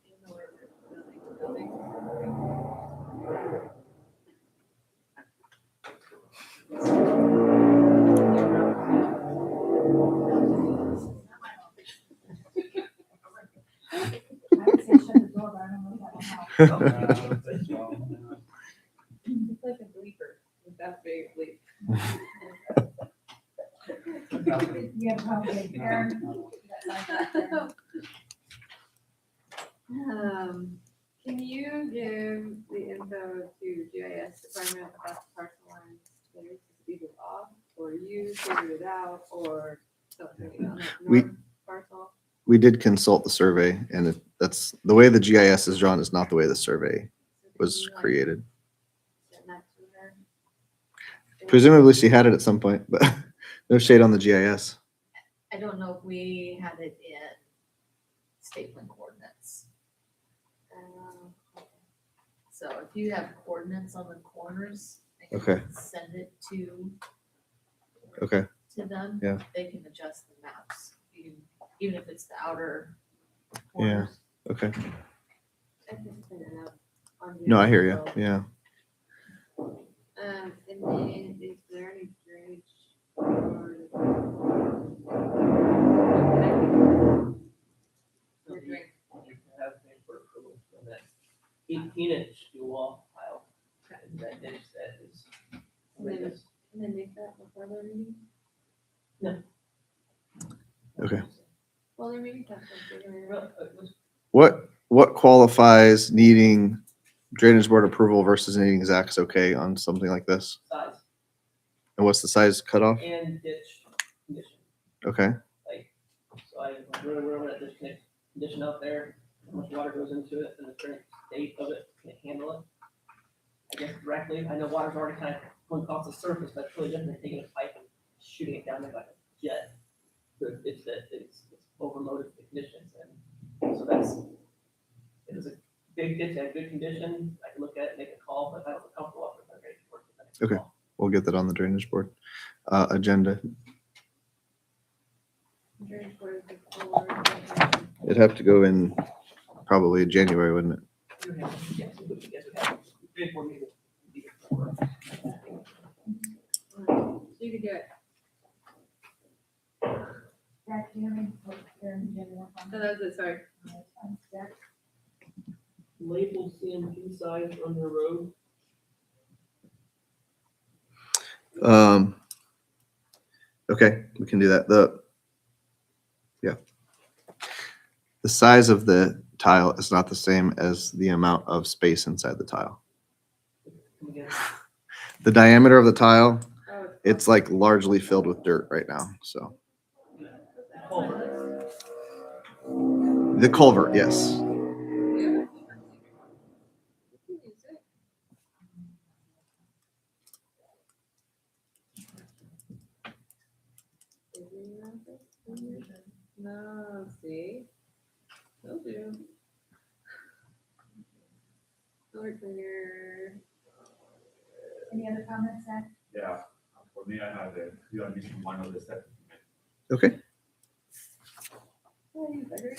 Even though we're building. I would say shut the door, but I don't know if that will help. It's like a bleeper, with that big bleep. You have a problem with Karen? That side back there. Can you give the info to GIS department about the parcel lines? There's either off, or you figured it out, or something on that We- north parcel? We did consult the survey and that's the way the GIS is drawn is not the way the survey was created. Send that to her. Presumably she had it at some point, but no shade on the GIS. I don't know if we had it in stapling coordinates. Okay. So if you have coordinates on the corners, I can Okay. send it to Okay, to them. Yeah. They can adjust the maps, even if it's the outer Yeah. corners. okay. I can print it out on here No, I hear as you. well. Yeah. And then is there any drainage? or- So Your you drain- you can have things for approval from that 18-inch dual wall tile. And that ditch that is. And then- And then make that before the meeting? Okay. Well, there may be that. something. Well, it was What qualifies needing drainage board approval versus needing Zach's okay on something like this? size And what's the size cutoff? and ditch condition. Okay, Like, so I really remember that ditch condition out there, how much water goes into it, and the current state of it, can it handle it? I guess directly, I know water's already kind of going across the surface, but it's really different than taking a pipe and shooting it down there like a jet. But it's that, it's overloaded with the conditions, and so it is a big ditch, had good condition, I can look at it, make a call, but I don't feel comfortable with it, ready to work with it. Okay. we'll get that on the drainage board agenda. Drainage board is before. It'd have to go in probably January, wouldn't it? You have- yes, we have. Big one, maybe, before. So you could get, Jack, do you have any, Karen, do you have any more so comments? that's it, sorry. Jack? Labeled CMP signs on the road. Okay, we can do that. The size of the tile is not the same as the amount of space inside the tile. Again, The diameter of the tile, Oh, it's like largely filled with dirt right now, so. culvert. The culvert, yes. yeah. You can use it. No, see? They'll do. Color cleaner. Any other comments, Zach? Yeah, for me, I have the, you are missing one of the steps. Okay, Oh, you better.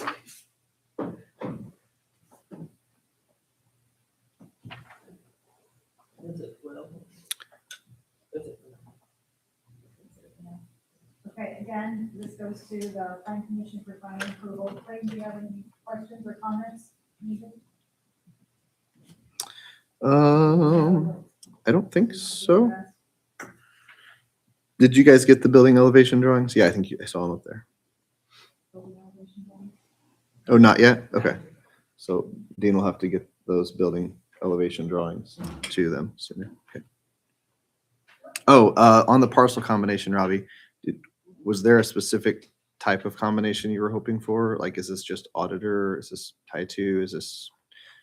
That's it, what else? That's it. Okay, again, this goes to the plan commission for final approval. Craig, do you have any questions or comments needed? I don't think so. Did you guys get the building elevation drawings? Yeah, I think I saw them up there. Oh, not yet? Okay. So Dean will have to get those building elevation drawings to them sooner. Okay. Oh, on the parcel combination, Robbie, was there a specific type of combination you were hoping for? Like, is this just auditor? Is this tie to? Is this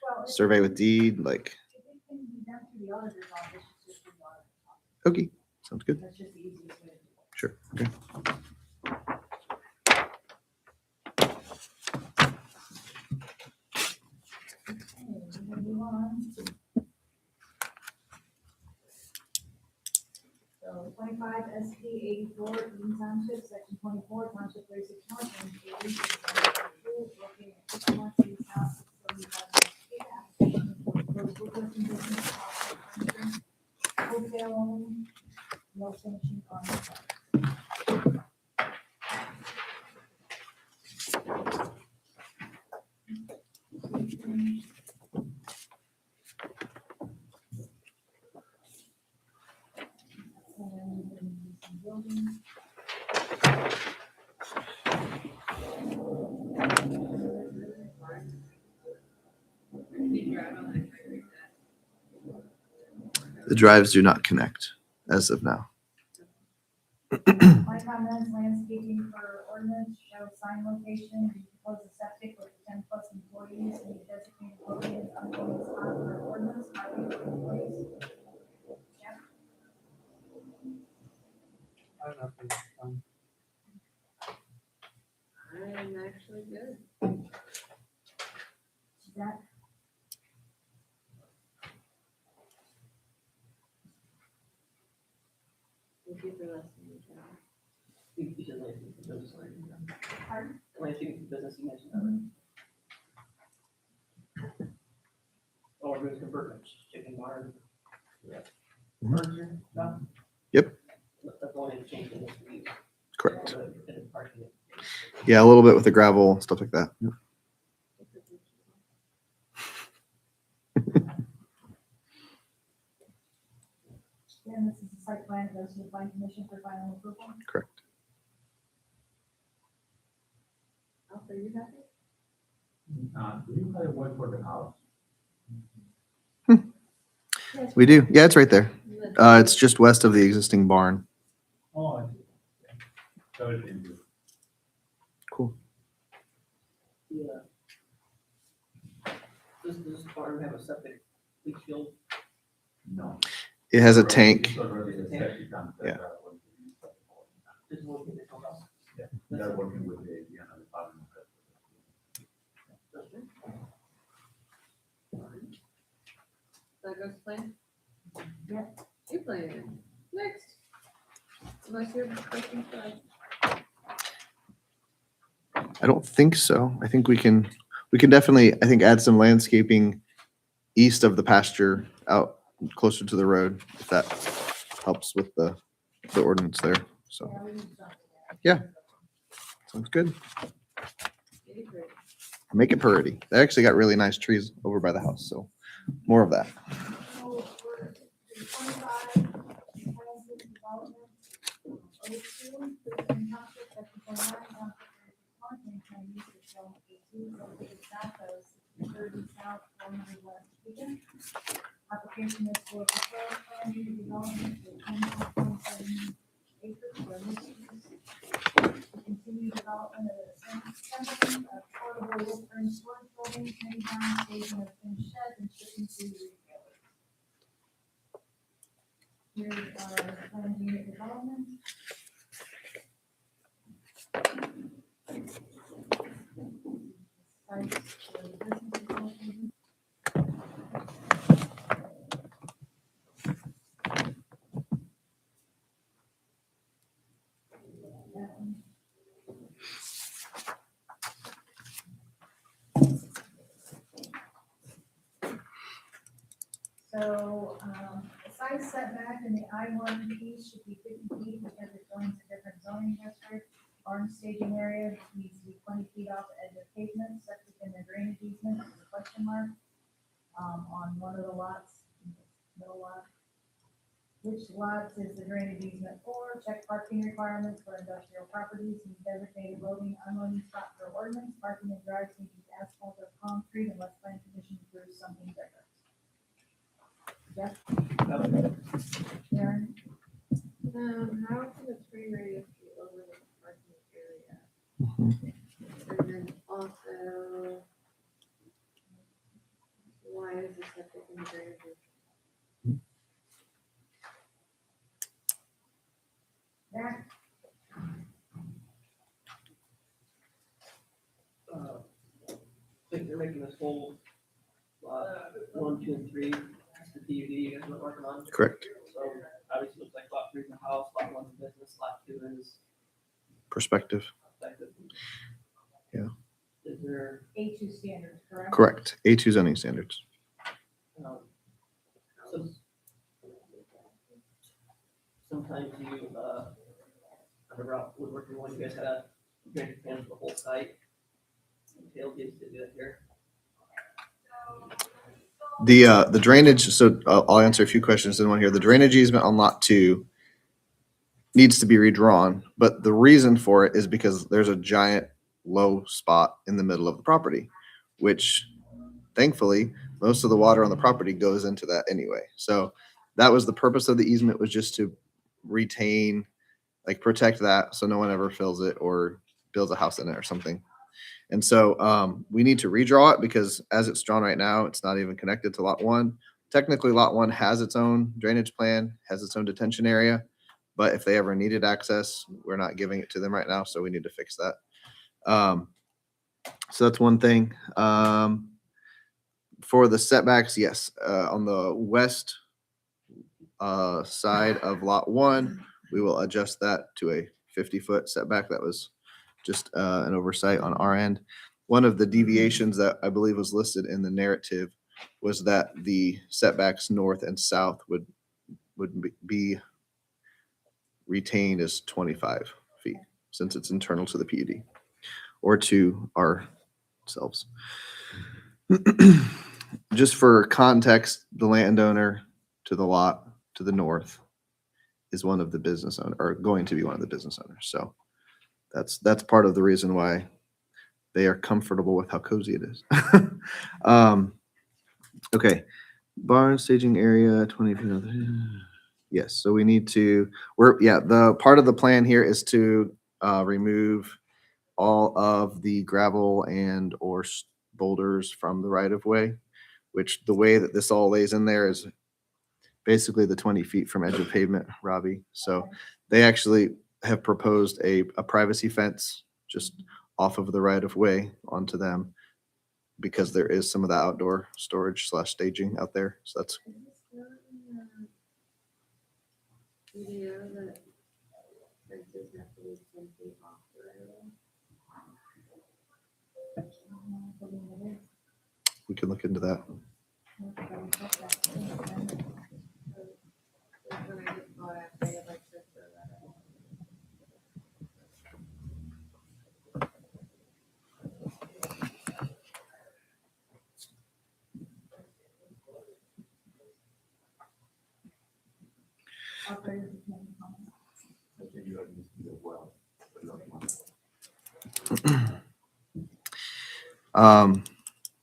Well, survey with deed? Like, If it can be done through the auditor's office, it's just through the auditor's office. okay, sounds good. That's just the easiest way to do it. Sure. Okay. Okay, we're gonna move on. So 25 SP 84, Eden Township, section 24, Township 36 North, and 80, located at 51 City South, 675 application for proposed woodworking business, furniture, wholesale only, no finishing on the site. And some buildings. The drives do not connect as of now. My comments, landscaping for ordinance, show sign location, we propose a septic with 10+ employees, and designated located unbuilding spot for ordinance, highway for employees. Jeff, I have nothing, I'm actually good. Zach, Thank you for listening. You said landscaping business, right? Pardon? Landscaping business, you mentioned that. Or we're converting chicken barn. Yeah. Mhm. Furniture, no? Yep. That's the only change in this week. Correct. And parking it. Yeah, a little bit with the gravel, stuff like that. Yep. Again, this is a site plan, it goes to the plan commission for final approval. Correct. Alfred, are you happy? Do you have a word for the house? Yes. We do. Yeah, it's right there. It's just west of the existing barn. Oh, I see. Yeah. So it's in you. Cool. Yeah. Does this barn have a septic leach field? No. It has a tank. It's already a septic tank that Yeah. are going to use that for. Just looking at the house. Yeah, they're working with the department. That goes to plan? Yep. You plan. Next. Unless you have questions for us. I don't think so. I think we can definitely, I think, add some landscaping east of the pasture out closer to the road, if that helps with the ordinance there. So, Yeah, we need something there. Yeah. sounds good. It'd be great. Make it pretty. They actually got really nice trees over by the house, so more of that. So for the 25, plans with development, O2, Cleveland Township, section 29, township content can use the shown A2, located south of 630 south, 400 west Beacon. Application is for proposed plan unit development for 10.27 acres for mixed use. To continue development of assembly of portable wood-frame storage buildings, many times staging of finished shed and shipping to retailers. Here's our planned unit development. Sites for the business development. That one. So, the side setback in the I-1 piece should be 50 feet because it joins a different zoning district. Barn staging area needs to be 20 feet off the edge of pavement, septic and the drainage easement is a question mark. On one of the lots, no lot. Which lots is the drainage easement for? Check parking requirements for industrial properties, and designated loading, unloading spot for ordinance, parking and drives need to be asphalt or concrete unless plan condition approves something different. Jeff, Aaron, How can the tree radius be over the parking area? And then also, why is the septic in the drainage? that, Think they're making this whole, 1, 2, and 3, that's the PUD you guys are working on. Correct. So obviously looks like lot 3 is the house, lot 1 is business, lot 2 is Perspective. effective. Yeah. Is there, A2 standards, correct? Correct. A2 zoning standards. some- sometimes you, on the route woodworking one, you guys had a drainage plan for the whole site. Tailgates to do it here. The drainage, so I'll answer a few questions in one here. The drainage easement on lot 2 needs to be redrawn, but the reason for it is because there's a giant low spot in the middle of the property, which thankfully most of the water on the property goes into that anyway. So that was the purpose of the easement, was just to retain, like protect that so no one ever fills it or builds a house in it or something. And so we need to redraw it because as it's drawn right now, it's not even connected to lot 1. Technically, lot 1 has its own drainage plan, has its own detention area, but if they ever needed access, we're not giving it to them right now, so we need to fix that. So that's one thing. For the setbacks, yes, on the west side of lot 1, we will adjust that to a 50-foot setback. That was just an oversight on our end. One of the deviations that I believe was listed in the narrative was that the setbacks north and south would be retained as 25 feet, since it's internal to the PUD or to ourselves. Just for context, the landowner to the lot to the north is one of the business owner, or going to be one of the business owners. So that's part of the reason why they are comfortable with how cozy it is. Okay, barn staging area 20 feet. Yes, so we need to. The part of the plan here is to remove all of the gravel and or boulders from the right of way, which the way that this all lays in there is basically the 20 feet from edge of pavement, Robbie. So they actually have proposed a privacy fence just off of the right of way onto them, because there is some of the outdoor storage / staging out there. So that's Video that fences have to be 10 feet off the right of way. we can look into that. When I get caught, I have like to throw that out.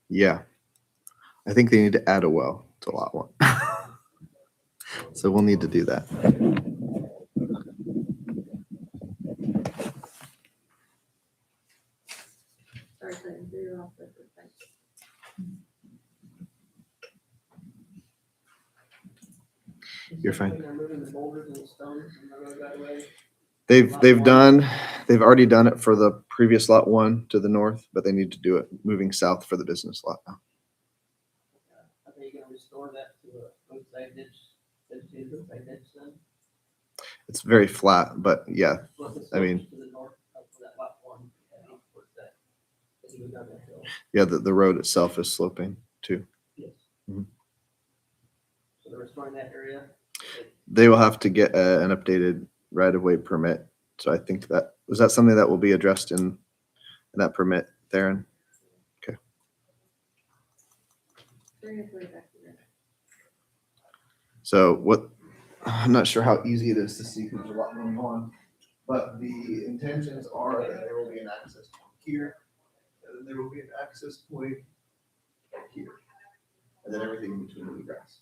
Yeah, I think they need to add a well to lot one. So we'll need to do that. Sorry, Clinton, threw you off the fence. You're fine. Removing the boulders and the stones from the road that way. They've already done it for the previous lot one to the north, but they need to do it moving south for the business lot now. Are they gonna restore that to a roadside ditch, roadside ditch then? It's very flat, but yeah, Plus the I mean- slopes to the north of that lot one, and towards that, as you go down that hill. yeah, the road itself is sloping too. Yes. Mhm. So they're restoring that area. They will have to get an updated right-of-way permit. So I think that, was that something that will be addressed in that permit, Theron? Bring it way back there. So what, I'm not sure how easy it is to see because there's a lot going on, but the intentions are that there will be an access point here, and then there will be an access point here, and then everything in between will be grass.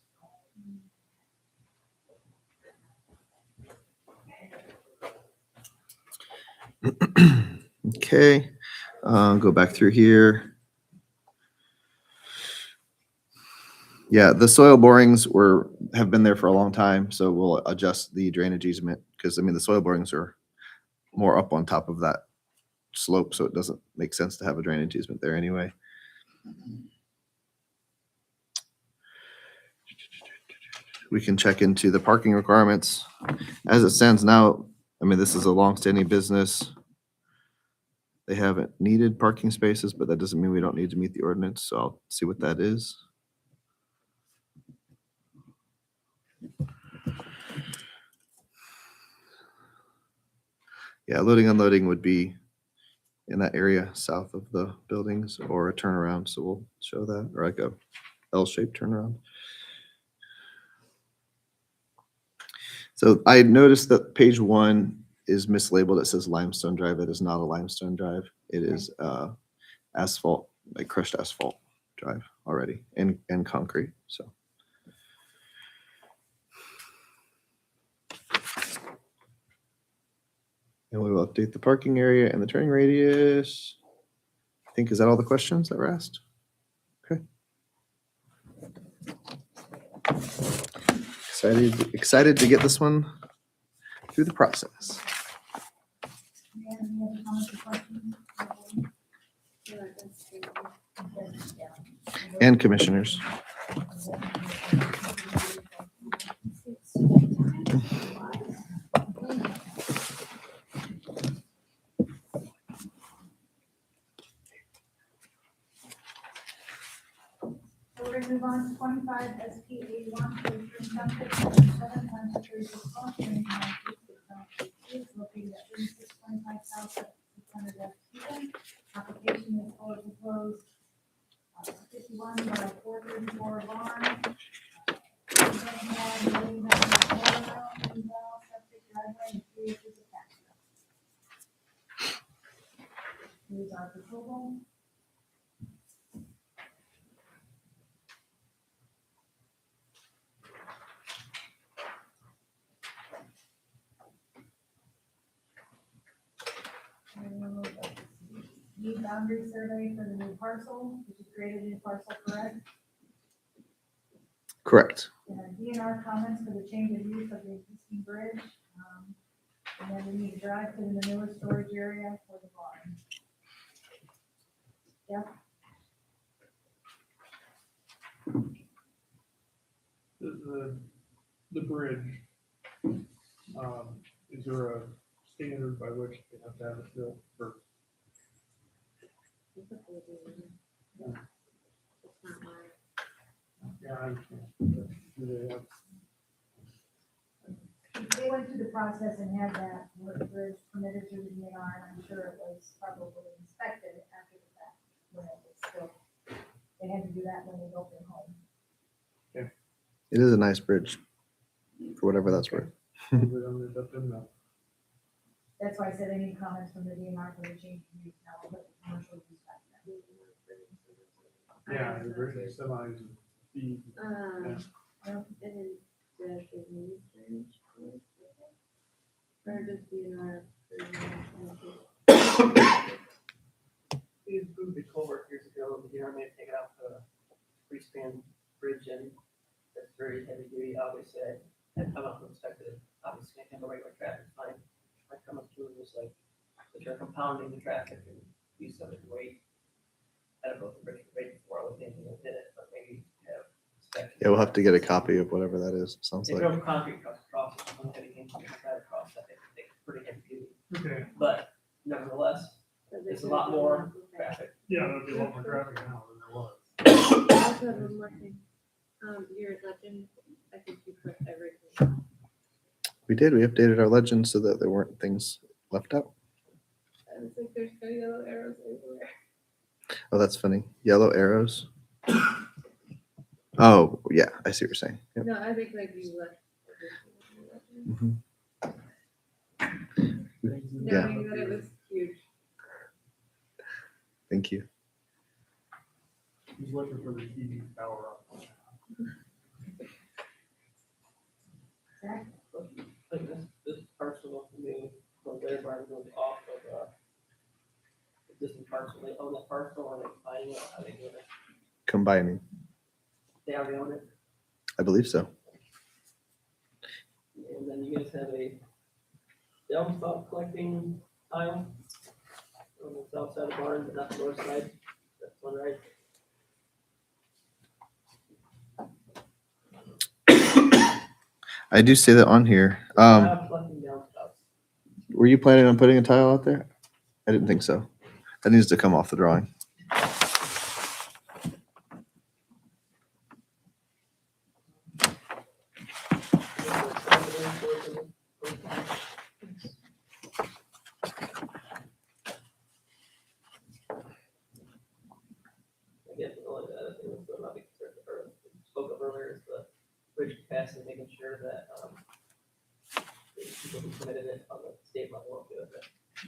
Okay, go back through here. Yeah, the soil borings have been there for a long time, so we'll adjust the drainage easement, because I mean, the soil borings are more up on top of that slope, so it doesn't make sense to have a drainage easement there anyway. We can check into the parking requirements. As it stands now, I mean, this is a long-standing business. They haven't needed parking spaces, but that doesn't mean we don't need to meet the ordinance, so I'll see what that is. Yeah, loading, unloading would be in that area south of the buildings, or a turnaround, so we'll show that, or like a L-shaped turnaround. So I noticed that page 1 is mislabeled. It says Limestone Drive. It is not a limestone drive. It is asphalt, like crushed asphalt drive already, and concrete, so. And we will update the parking area and the turning radius. I think, is that all the questions that were asked? Okay. Excited to get this one through the process. Any other comments or questions? Yeah, that's good. And commissioners. move on to 25 SP 81 for the Spring Township, Section 7, Township 36 North, Drainage Line East, the Township is located at 3625 South, 600 F. Stevens. Application is for proposed 51 by 434 barn. Septic driveway and 3 acres of patio. Here's our proposal. Need boundary survey for the new parcel, which is created new parcel, correct? Correct. And DNR comments for the change of use of the existing bridge. And then we need a drive to the newer storage area for the barn. Yep, The bridge, is there a standard by which they have to have it built first? It's up to the dealer. It's not mine. Yeah, I understand. But do they have, they went through the process and had that bridge permitted through the DNR, and I'm sure it was probably inspected after the fact. When it was still, they had to do that when they built their home. It is a nice bridge for whatever that's worth. we don't end up in the, That's why I said any comments from the DNR for the change of use now, but the commercial use back then. yeah, the bridge is semis and feed. And then the news bridge. Or just DNR. We approved the culvert years ago, the DNR may have taken out the freespan bridge, and that's very heavy duty, obviously, I come up and inspected it, obviously, I handle regular traffic fine. I come up to it, was like, if you're compounding the traffic and use of it weight. I don't know if the bridge was rated before, I was thinking of it, but maybe have. inspected. Yeah, we'll have to get a copy of whatever that is. Sounds If like. you have concrete cuts across, it, some heavy engine right across, I think it's pretty heavy duty, Okay, but nevertheless, it's a lot more traffic. yeah, there'll be a lot more traffic now than there was. I also have one more thing. Your legend, I think you put everything. We did. We updated our legend so that there weren't things left out. I was like, there's no yellow arrows everywhere. Oh, that's funny. Yellow arrows. Oh, yeah. I see what you're saying. Yep. No, I think like you left everything in your legend. Mhm. Yeah. Knowing that it was huge. Thank you. He's looking for the TV tower up. Zach? Like this parcel of new, from their barn goes off of, existing parcel, they own that parcel, or they buying it, how they doing it, Combining. they already own it, I believe so. and then you guys have a downspout collecting tile on the south side of the barn, but not the north side, that's one right. I do see that on here. Not collecting downspouts. Were you planning on putting a tile out there? I didn't think so. That needs to come off the drawing. Again, the only other thing that's not be concerned, or spoke of earlier, is the bridge capacity, making sure that, the people who submitted it on the state level will do it.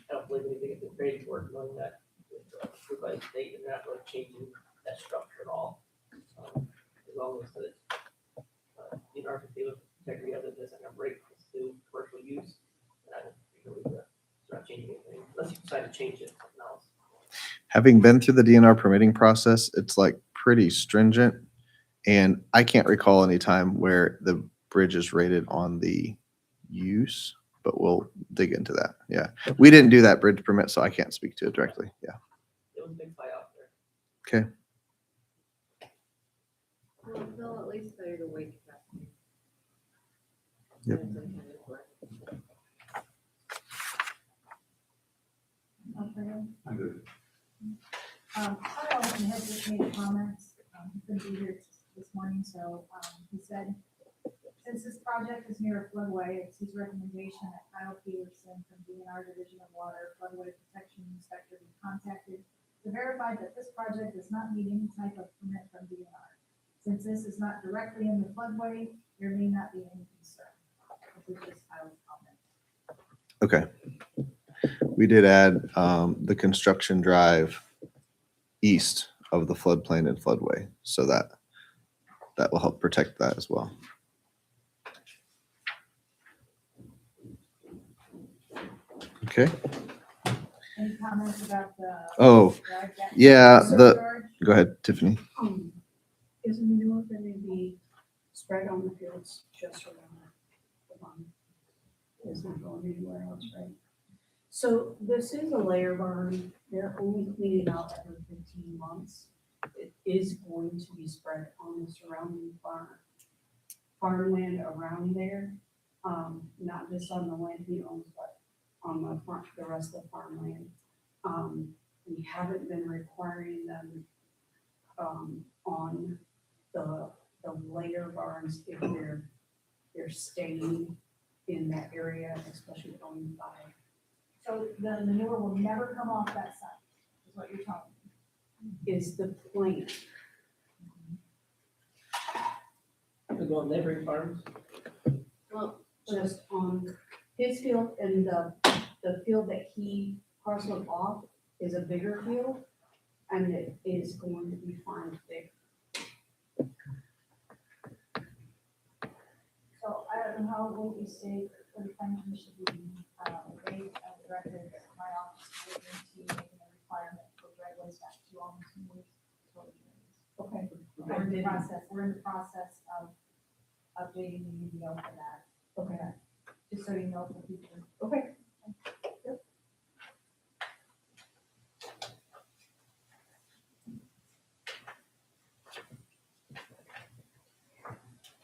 I don't believe anything is the grading work, knowing that with, approved by the state, and they're not really changing that structure at all. As long as that, you know, if you integrity of it, doesn't have break to commercial use, and I don't think it's not changing anything, unless you decide to change it, now it's. Having been through the DNR permitting process, it's like pretty stringent. And I can't recall any time where the bridge is rated on the use, but we'll dig into that. Yeah. We didn't do that bridge permit, so I can't speak to it directly. Yeah. It was a big fight out there. Okay. Well, they'll at least tell you the weight capacity. Yep. That's some kind of work. Okay. I'm good. Kyle had just made comments, he couldn't be here so, he said, since this project is near a floodway, it's his recommendation that Kyle Peterson from DNR Division of Water Floodway Protection Inspector be contacted to verify that this project does not need any type of permit from DNR. Since this is not directly in the floodway, there may not be any concern. This is just Kyle's comment. Okay. We did add the construction drive east of the floodplain and floodway, so that will help protect that as well. Okay. Any comments about the? Oh, drive back- yeah, the- George? Go ahead, Tiffany. Is manure gonna be spread on the fields just around the barn? It's not going anywhere else, right? So this is a layer barn, they're only cleaning out every 15 months. It is going to be spread on the surrounding farmland around there. Not just on the land he owns, but on the rest of the farmland. We haven't been requiring them on the layer barns if they're staying in that area, especially going by. So the manure will never come off that site, is what you're telling me. Is the plan. To go on neighboring farms. Well, just on his field and the field that he parceled off is a bigger field and it is going to be farmed there. So I don't know how it will be safe for the planning commission to be, they directed my office to look into making a requirement for driveways back to almost new storage areas. Okay. We're in the process of updating the UDO for that. Okay. Just so you know for future. Okay.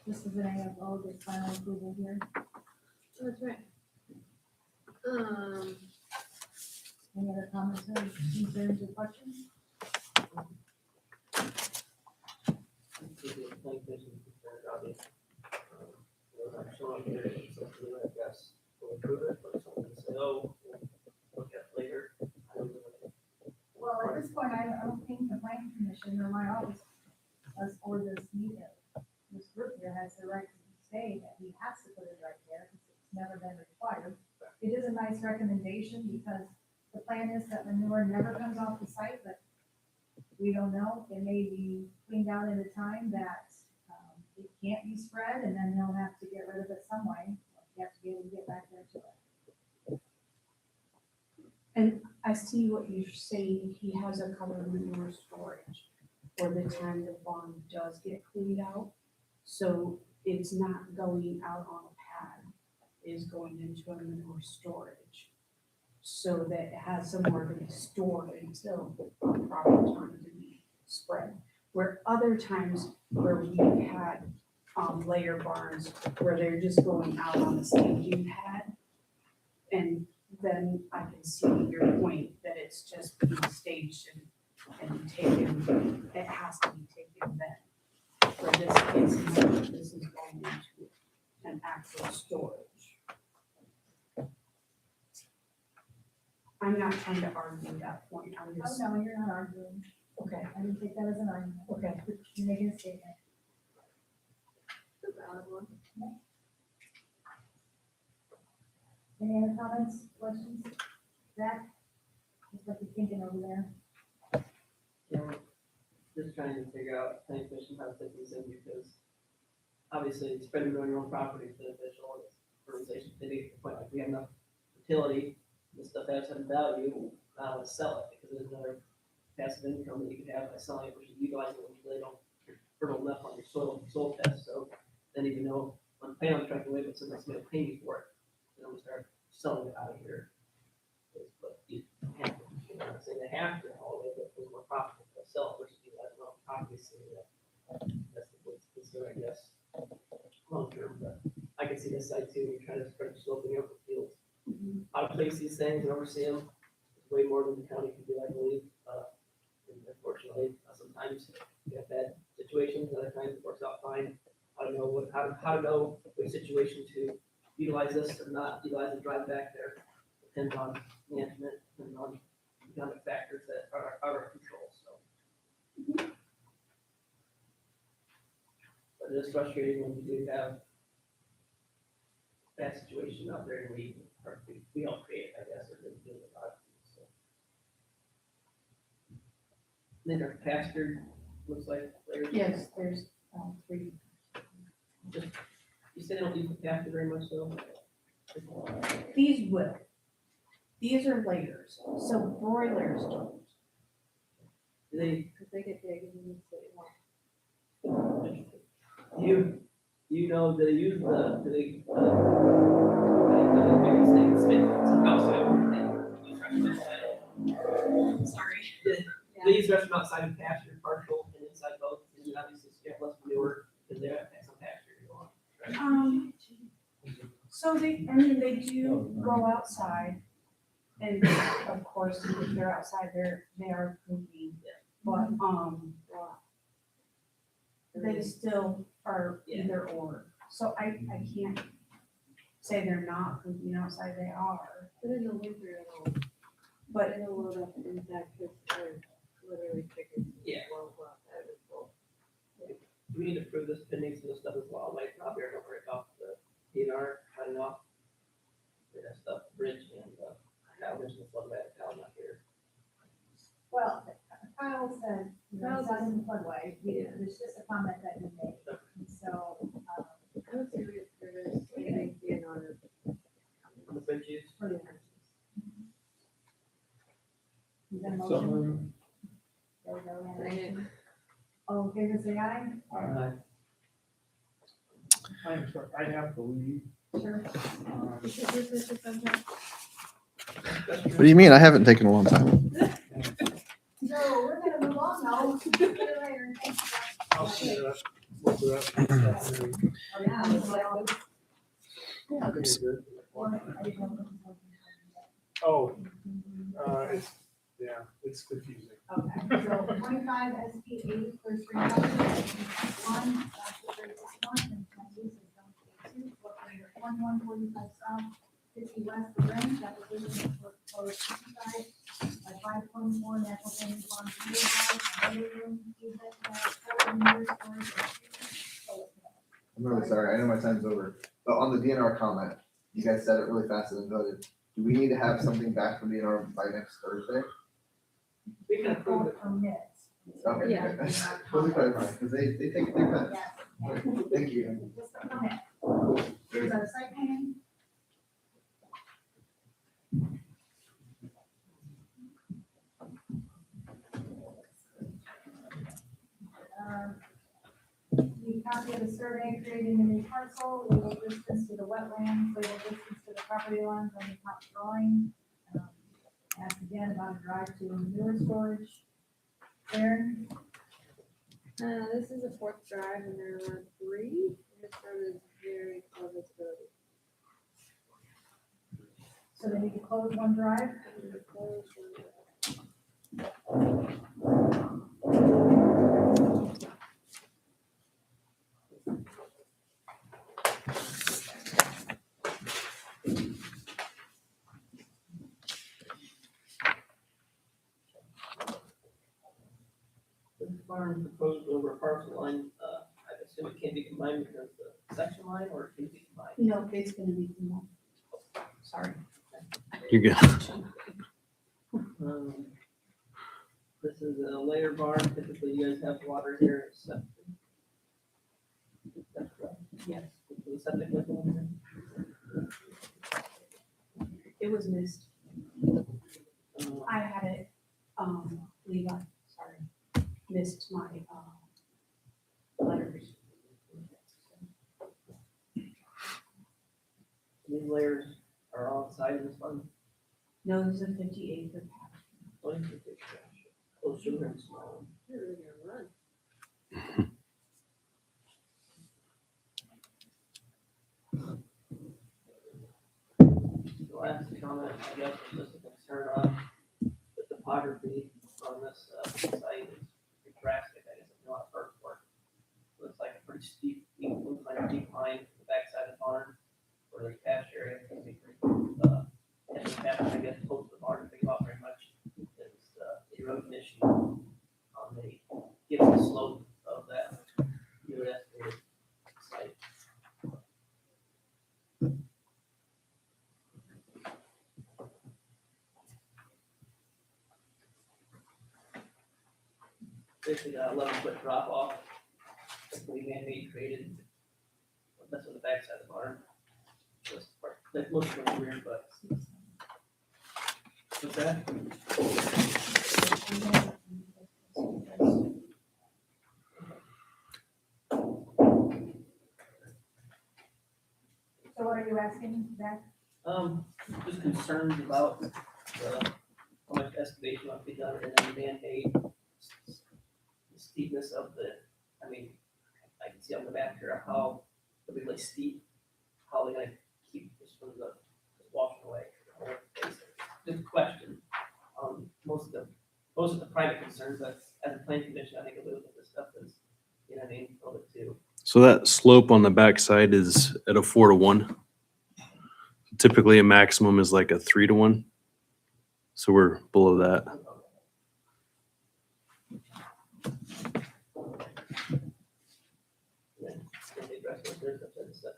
This is an AFO, the final approval here. That's right. Any other comments or concerns or questions? I guess we'll approve it, but someone say, oh, we'll look at it later. I don't know. Well, at this point, I don't think the planning commission or my office, as for this meeting, this group here has the right to say that he has to put it right there, because it's never been required. It is a nice recommendation, because the plan is that manure never comes off the site, but we don't know, it may be cleaned out at a time that, it can't be spread, and then they'll have to get rid of it some way. You have to be able to get back there to it. And I see what you're saying, he has a covered manure storage for the time the barn does get cleaned out. So it's not going out on a pad, it is going into a manure storage. So that it has somewhere to be stored until the proper time to be spread. Where other times where we've had layer barns where they're just going out on the staging pad. And then I can see your point that it's just being staged and taken, it has to be taken then. For this case, this is going into an actual storage. I'm not trying to argue that point, I'm Oh, just, no, you're not arguing. okay, I didn't take that as an argument. okay. You're making a statement. The valid one. Any other comments, questions? Zach? Just what you're thinking over there. Yeah, just trying to figure out, planning commission how to fit these in, because obviously spreading on your own property is beneficial, it's organization, they make the point, like, we have enough utility, this stuff has some value, let's sell it, because there's another passive income that you can have by selling it, versus utilizing it, when you really don't fertile enough on your soil test, so then even though I'm planning on trying to wait, but somebody's gonna pay me for it, then I'm gonna start selling it out of here. But you have to, you know, say they have to, all they get is more profit, they'll sell it, versus you guys, well, obviously, that's the place to consider, I guess, long term, but I can see this side too, you're trying to start sloping up the fields. I'll place these things and oversee them, way more than the county can do, I believe, and unfortunately, sometimes you have bad situations situations, other times it works out fine. I don't know how to know which situation to utilize this or not utilize and drive back there. Depends on management, depends on economic factors that are out of our control, so. But it is frustrating when you do have that situation out there and we don't create it, I guess, or didn't do it about it, so. Then our pasture looks like there's. Yes, there's, 3. You said they don't use the pasture very much, so. These will. These are layers, so broilers don't. Do they, Cause they get big and then they want. you know, do they use the, do they, maybe they spit some outside or they use restaurant outside? Sorry. They use restaurant outside and pasture, partial and inside both, and then obviously you have less manure, because they have some pasture to go on. So they do go outside. And of course, if they're outside, they are pooping, but, they still are either or. So I can't say they're not pooping outside, they are, But in the winter, it'll, but it'll load up inside, cause they're literally chickens. Yeah. Won't go outside, it's full. We need to prove this pending some of the stuff as well, like not being able to break off the DNR, cutting off that stuff, bridge and, now there's the flood back, now not here. Well, Kyle said, you know, it's not in the floodway, there's just a comment that you made, and so, I would say we for this, anything being on it. On the bridges. for the. Is that a So, motion? There we go, Anna. Second. All in favor, say aye. I am sorry, I have to leave. Sure. Because this is just sometimes. What do you mean? I haven't taken a long time. So we're gonna move on now. See you later. Thanks. I'll see you. What's that? Oh, yeah, it's like, Good. or I didn't know. Oh, it's, yeah, it's confusing. Okay, so 25 SP 80 first read, 1, 36 north, and 20 is zone 2, located at 1145 south, 50 west of LaGrange, application for proposed 55 by 524 natural drainage pond, another room, I'm really sorry. I know my time's over. But on the DNR comment, you guys said it really fast and then voted. Do we need to have something back from DNR by next Thursday? We can approve it. Permits. Okay. Yeah. Good. Really clarify, because they take their time. Yes. Thank you. Just a permit. Is that a site plan? The copy of the survey creating a new parcel, legal distance to the wetlands, legal distance to the property lines on the top drawing. Ask again about a drive to manure storage. Aaron, This is a fourth drive and there were 3, and this road is very poor visibility. so they need to close one drive. I'm gonna close one. The farm proposed over a parcel line, I assume it can't be combined because the section line, or it can be combined. No, it's gonna be, sorry. You're good. This is a layer bar, typically you guys have water here, it's septic. That's correct. Yes. The septic level in It was missed. there. I had it, Levi, sorry, missed my, letters. These layers are all inside of this one. No, there's a 50-acre patch. What is it? Oh, sugar and small. They're really gonna run. The last comment, I guess, is just a concern on the topography on this site is drastic, I guess, it's not hard work. basically got 11-foot drop off. Basically man-made created. That's what the backside of the barn. This part, like most of them are weird, but. What's that? So what are you asking, Zach? Just concerns about how much excavation must be done and then man-made steepness of the, I mean, I can see on the map here how it'll be like steep, how they're gonna keep this from the washing away. Good question. Most of the private concerns, but as a planning commission, I think a little bit of this stuff is, you know what I mean, a little bit too. So that slope on the backside is at a 4-to-1. Typically a maximum is like a 3-to-1. So we're below that. Yeah, and they address what there's up to the stuff,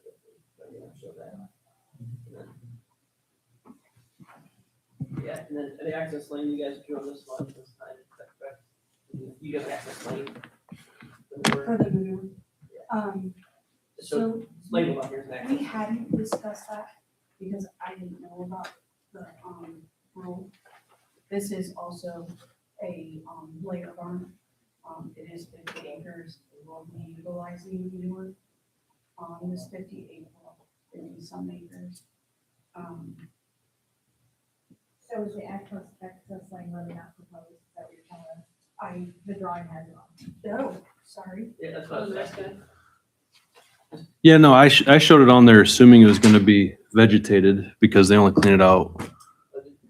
but you know, show that. And then- Yeah, and then the access lane, you guys drew on this one this time, is that correct? You got access lane. For the manure. So So it's labeled on here as an access. we hadn't discussed that because I didn't know about the, rule. This is also a, layer barn. It is 50 acres. We will be utilizing manure on this 50 some acres. So is the access lane really not proposed, is that what you're telling us? The drawing has it on. Oh, sorry. Yeah, that's what I was asking. Yeah, no, I showed it on there assuming it was going to be vegetated because they only clean it out.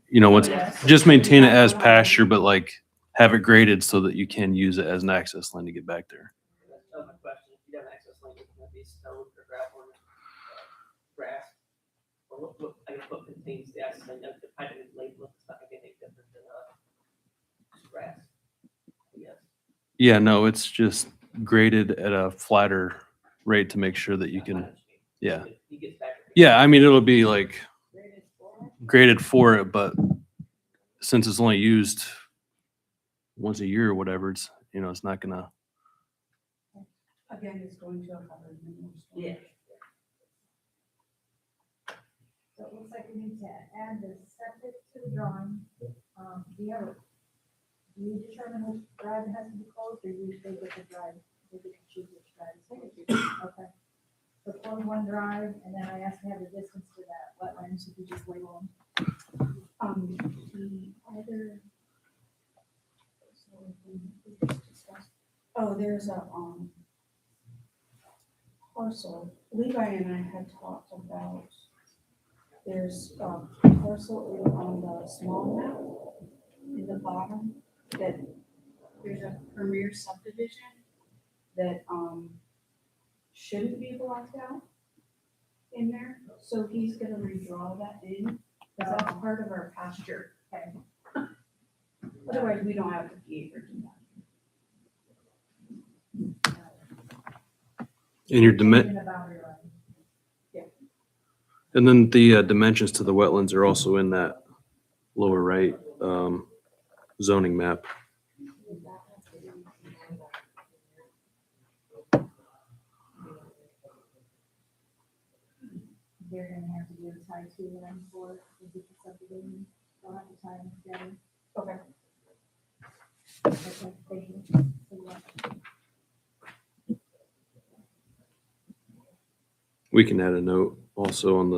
You know, once just maintain it as pasture, but like have it graded so that you can use it as an access lane to get back there. That's my question. If you have an access lane, it's gonna be stone or gravel or grass. Or I guess what contains the access lane, the pipe is labeled, it's not gonna be any different than, just grass. I guess. Yeah, no, it's just graded at a flatter rate to make sure that you can, yeah. He gets back. Yeah, I mean, it'll be like graded for it, but since it's only used once a year or whatever, it's, you know, it's not gonna, Again, it's going to a covered manure storage. Yeah. So it looks like we need to add the septic to the drawing. Do you determine which drive has to be closed, or you say which drive, they can choose which drive? Okay. So close one drive, and then I asked to have the distance to that wetlands, if you just label them. The other. Oh, there's a, parcel, Levi and I had talked about, there's a parcel on the small map in the bottom, that there's a premier subdivision that, shouldn't be blocked out in there, so he's gonna redraw that in, because that's part of our pasture. Okay. Otherwise, we don't have 50 acres in that. and your Changing the boundary line. and then the dimensions to the wetlands are also in that lower right zoning map. They're gonna have to do a tie to them for the subdivision, they'll have to tie them together. Okay. Okay, thank you. We can add a note also on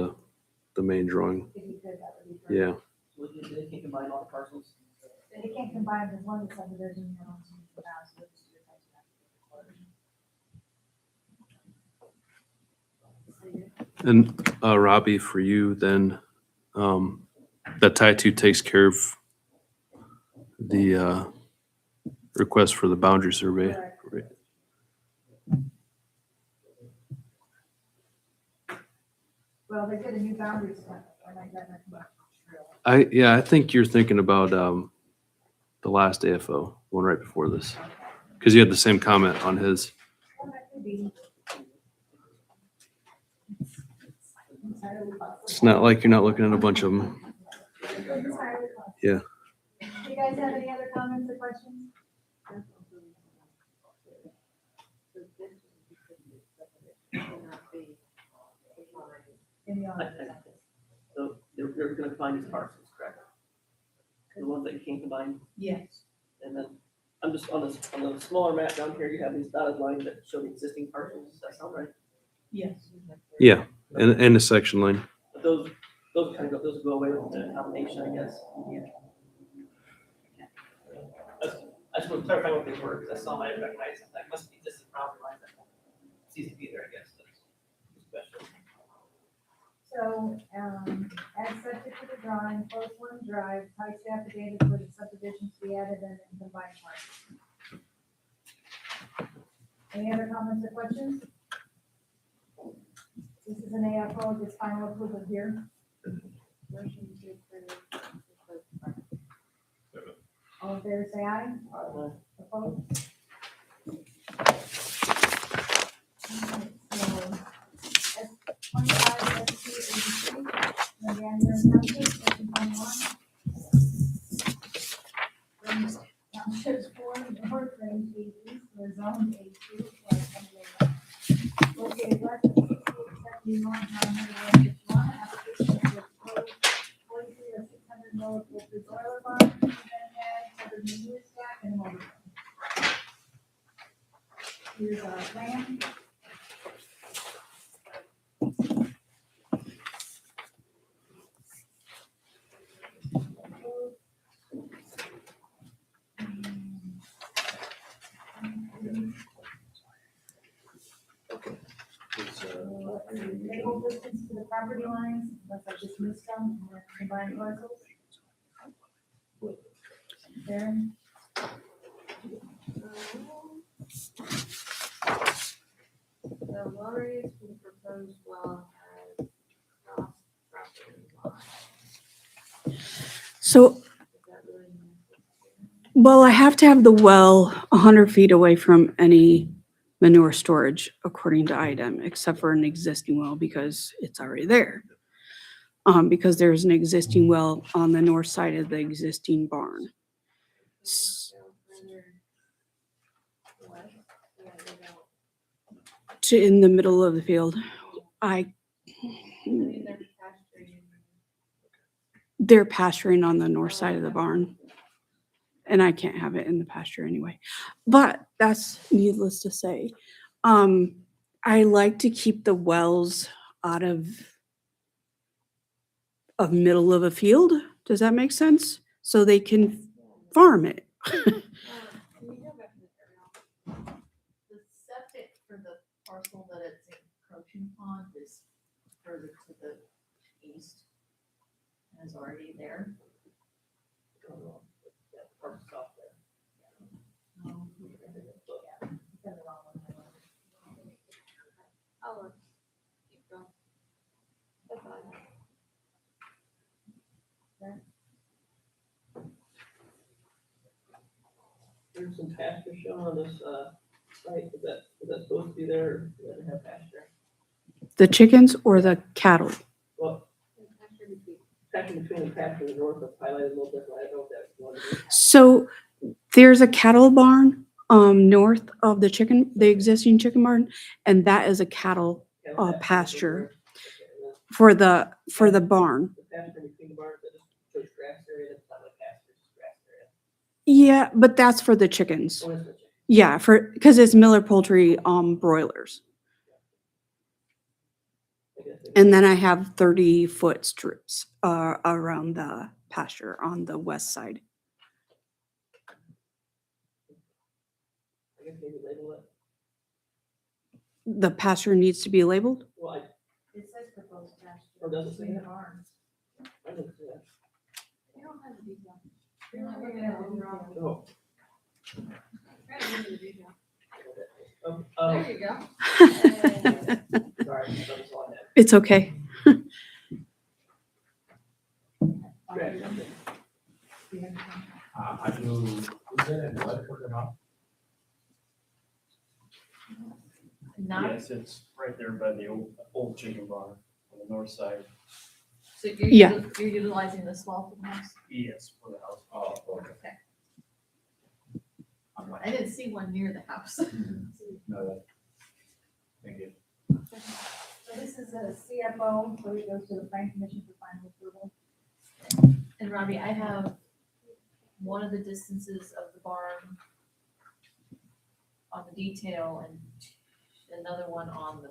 the main drawing. If you could, that would be great. Yeah. They can combine all the parcels. They can't combine, there's one subdivision, you know, so we'll just do it. And Robbie, for you then, that tie two takes care of the request for the boundary survey. Correct. Right. Well, they did a new boundary stuff, I like that. I think you're thinking about the last AFO, one right before this, because you had the same comment on his. Well, that could be. It's not like you're not looking at a bunch of them. Yeah. Do you guys have any other comments or questions? cannot be defined. in the I- other. So they're gonna combine these parcels, correct? The ones that you can't combine, Yes. and then, I'm just on the smaller map down here, you have these dotted lines that show the existing parcels, does that sound right? Yes. Yeah, and a section line. But those kind of, those go away with the combination, I guess. I just want to clarify what they were, because I saw my recognize that must be just a property line that seems to be there, I guess. That's special. So, add subject to the drawing, post one drive, type affidavit for the subdivision to be added and combined parts. Any other comments or questions? This is an AFO, this final approval here. Motion to approve. All in favor, say aye. Opposed? Alright, so, S 25, ST 83, again, your township, section 21. Range townships 4 north, range 8 east, or zone 8 2, located west of 6871, 951, application to approve 43 or 600 millivolts boiler barn, covered manure stack, and motor. Here's our plan. Label distance to the property lines, unless I just missed them, and then combined parcels. There, The water is for the proposed well has cross property line. So, Is that really necessary? well, I have to have the well 100 feet away from any manure storage according to IDEM, except for an existing well because it's already there. Because there's an existing well on the north side of the existing barn. S- Further west, yeah, they don't. In the middle of the field. I mean, they're pasturing. They're pasturing on the north side of the barn. And I can't have it in the pasture anyway. But that's needless to say. I like to keep the wells out of middle of a field. Does that make sense? So they can farm it. Can you go back to the aerial? The septic for the parcel that it's encroaching on is further to the east. And is already there. Parcels off there. Um, yeah, done the wrong one. I'll look. Keep going. That's all I have. There's some pasture shown on this, site, is that supposed to be there, or does it have pasture? The chickens or the cattle? Well, There's pasture between. pasture between the pasture and the north, that's highlighted a little different, I don't know if that's one of the. So there's a cattle barn north of the existing chicken barn, and that is a cattle pasture for the barn. The pasture between the barns, that just shows grass area, that's not like pasture, it's just grass area. Yeah, but that's for the chickens. What is it? Yeah, because it's Miller Poultry broilers. I guess it- And then I have 30-foot strips around the pasture on the west side. I guess maybe label it, The pasture needs to be labeled? well, It says proposed pasture. Or does it say between the that? barns. I didn't see that. You don't have the detail. You're not looking at the detail. Oh. Try to give me the detail. Oh, There you go. sorry, that was all I had. It's okay. Greg, Are you, is there a well for the north? Not, Yes, it's right there by the old chicken barn on the north side. so you're, Yeah. you're utilizing this wall for the house? Yes, for the house. Oh, okay. I didn't see one near the house. No, that, thank you. So this is a CFO, so it goes to the planning commission for final approval. And Robbie, I have one of the distances of the barn on the detail and another one on the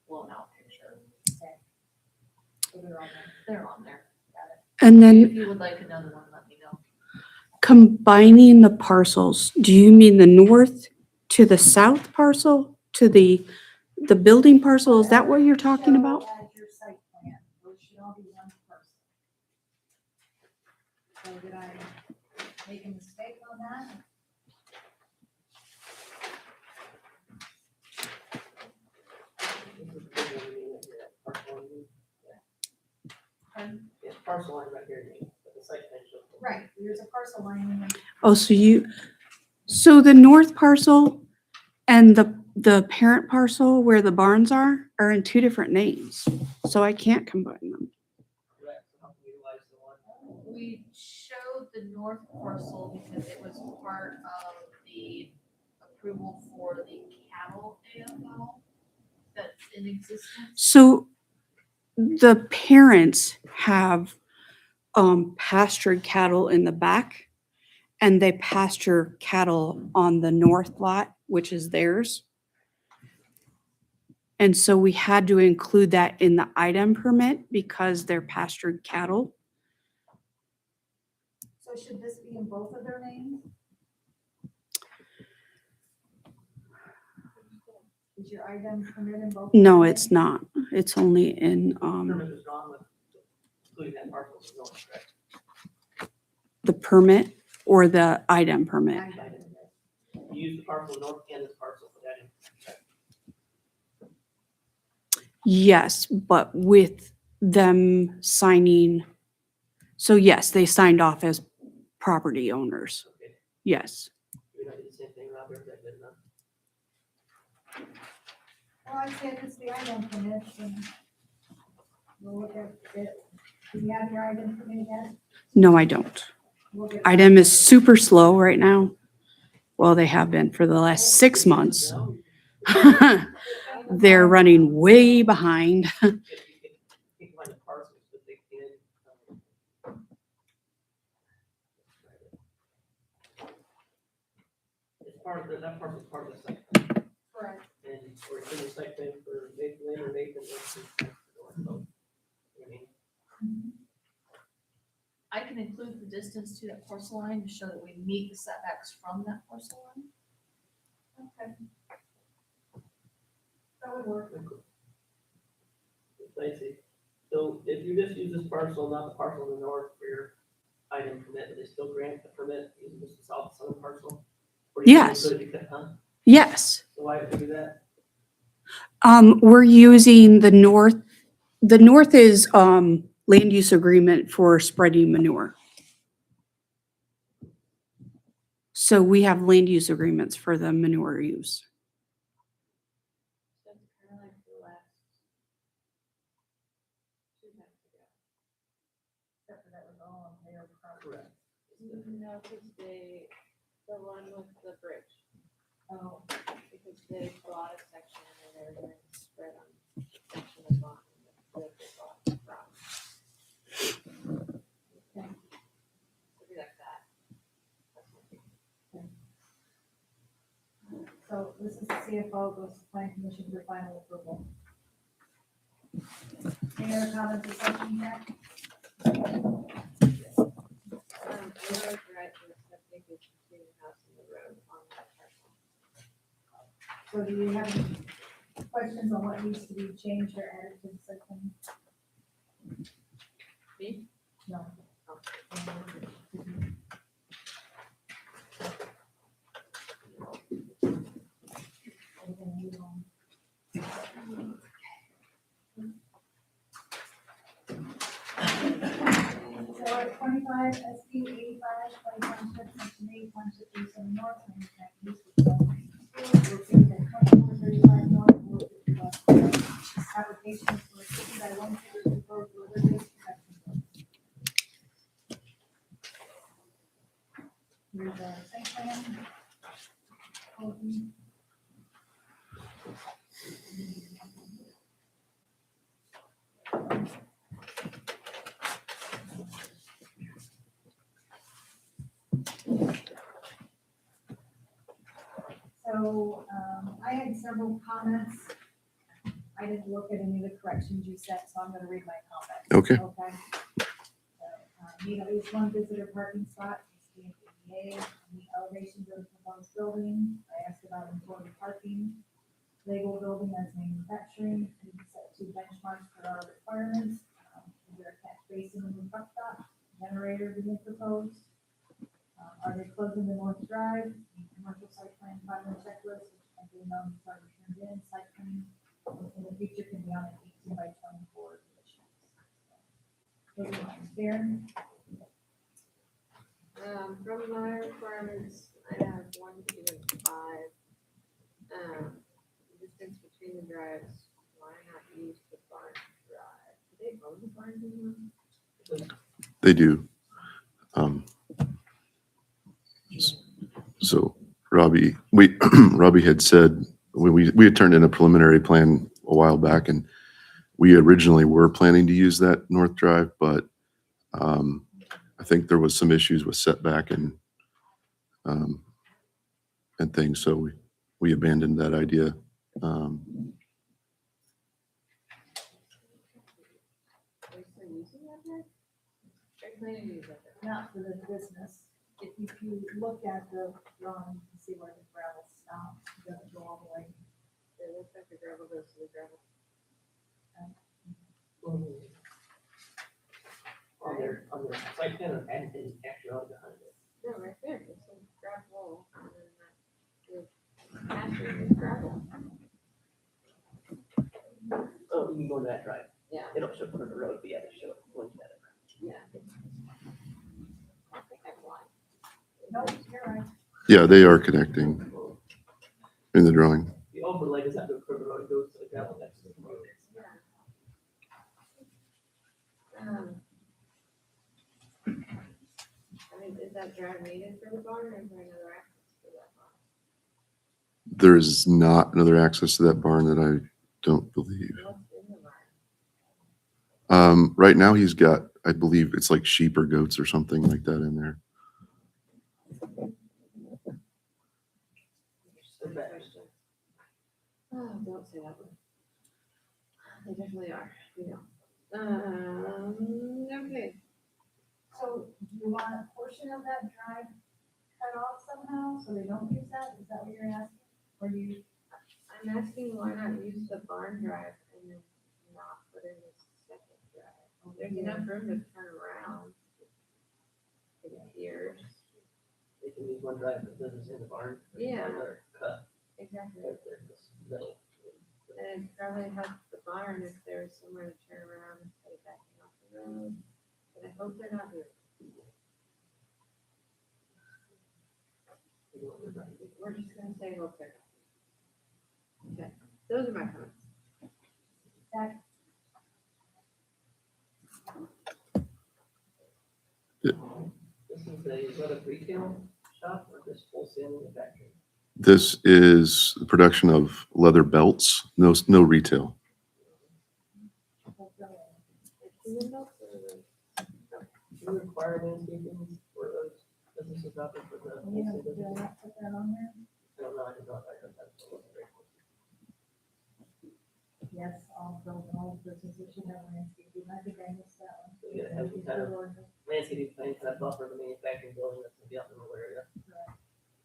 blown out picture. So they're on there. They're on there. And If then you would like another one, let me know. combining the parcels, do you mean the north to the south parcel, to the building parcel? Is that what you're talking about? Show as your site plan, those should all be one person. So did I make a mistake on that? Yeah, parcel line right here, but the site plan shows. Right, there's a parcel line in there. Oh, so the north parcel and the parent parcel where the barns are in two different names. So I can't combine them. Correct, so how can we utilize the one? We showed the north parcel because it was part of the approval for the cattle AFL that's in existence. So the parents have pastured cattle in the back, and they pasture cattle on the north lot, which is theirs. And so we had to include that in the item permit because they're pastured cattle. So should this be in both of their names? Is your item permit in both? of No, their it's names? not. It's only in Permit is drawn with, including that parcel, so no, correct. the permit or the item permit. You use the parcel north and this parcel for that. Yes, but with them signing. So yes, they signed off as property owners. Okay, Yes. we don't do the same thing, Robert, is that good enough? Well, I said it's the item permit, and we'll look at it. Do you have your item permit yet? No, I don't. We'll get- Item is super slow right now. Well, they have been for the last 6 months. They're running way behind. If you can find the parcels, but they can. It's part of the, that parcel's part of the site, plan, Correct. and we're in the site plan for Nathan Lane or Nathan. So, I mean, I can include the distance to that parcel line to show that we meet the setbacks from that parcel line. Okay. That would work. I see. So if you just use this parcel, not the parcel in the north for your item permit, do they still grant the permit using just the southern parcel? Or do you Yes. include it, huh? Yes. So why do that? We're using the north. The north is land use agreement for spreading manure. So we have land use agreements for the manure use. That's kind of like the last 2 times ago. Except for that was all on their property. Correct. No, because the one with the bridge, Oh, because they bought a section and they were going to spread on section of bond. And they bought the ground. okay. So be like that. So this is the CFO, goes to planning commission for final approval. Any other comments or questions, Jack? I was right with septic is between the house and the road on that parcel. So do you have any questions on what needs to be changed or added to the section? Me? No. Anything you want? So at 25 SP 85, 20 township, section 8, township 37 north, 99 east, with 12 located at 2435 north, 450 west. Application for a 50 by 150 proposed delivery section. Here's our site plan. So, I had several comments. I didn't look at any of the corrections you sent, so I'm gonna read my comments. Okay. Okay. So, need at least one visitor parking spot, needs to be an ADA, the elevation of the proposed building. I asked about employee parking. Label building as manufacturing, and set 2 benchmarks for our requirements. Is there a catch basin in the truck stop? Generator being proposed? Are they closing the North Drive? Commercial site plan, final checklist, which I do know is already turned in, site plan, in the future can be on an 18 by 24 conditions. Those are mine. Darren? From my requirements, I have 1, 2, and 5. Distance between the drives, why not use the barn drive? Do they own the barn anymore? They do. So Robbie, Robbie had said, when we had turned in a preliminary plan a while back, and we originally were planning to use that North Drive, but I think there was some issues with setback and things, so we abandoned that idea. Are you still using that drive? Are you planning to use that drive? Not for the business. If you look at the drawing, you can see where the gravel stops, it doesn't go all the way. It looks like the gravel goes to the gravel. On their site plan, or and actually on behind it. No, right there, it's some gravel, and then the pasture is gravel. Oh, you can go to that drive. Yeah, They don't show it on the road, but yeah, they show it going to that. yeah. I think I'm blind. No, you're right. Yeah, they are connecting in the drawing. The overlay does not go to the road, it goes to the gravel next to the road. Yeah. I mean, is that drive needed for the barn, or is there another access for that barn? There is not another access to that barn that I don't believe. What's in the barn? Right now he's got, I believe it's like sheep or goats or something like that in there. Good question. Oh, don't say that one. They definitely are, we know. Okay, So do you want a portion of that drive cut off somehow, so they don't use that? Is that what you're asking? Or you, I'm asking why not use the barn drive and then not put in the second drive? There's enough room to turn around. It appears. They can use one drive for business in the barn. Yeah. Another cut Exactly. right there, this middle. And it probably helps the barn if there's somewhere to turn around instead of backing off the road. But I hope they're not doing it. We're just gonna say hope they're not. Okay, those are my comments. that, This is a retail shop or just wholesale manufacturing? This is the production of leather belts, no retail. Human milk or the- Do you require landscaping for those businesses out there for the? you know, do I not put that on there? I don't know, I did not, I heard that. Yes, all businesses should have landscaping. I think I missed that one. So you gotta have some kind of landscaping plan kind of buffer the manufacturing building that's gonna be out in the rural area.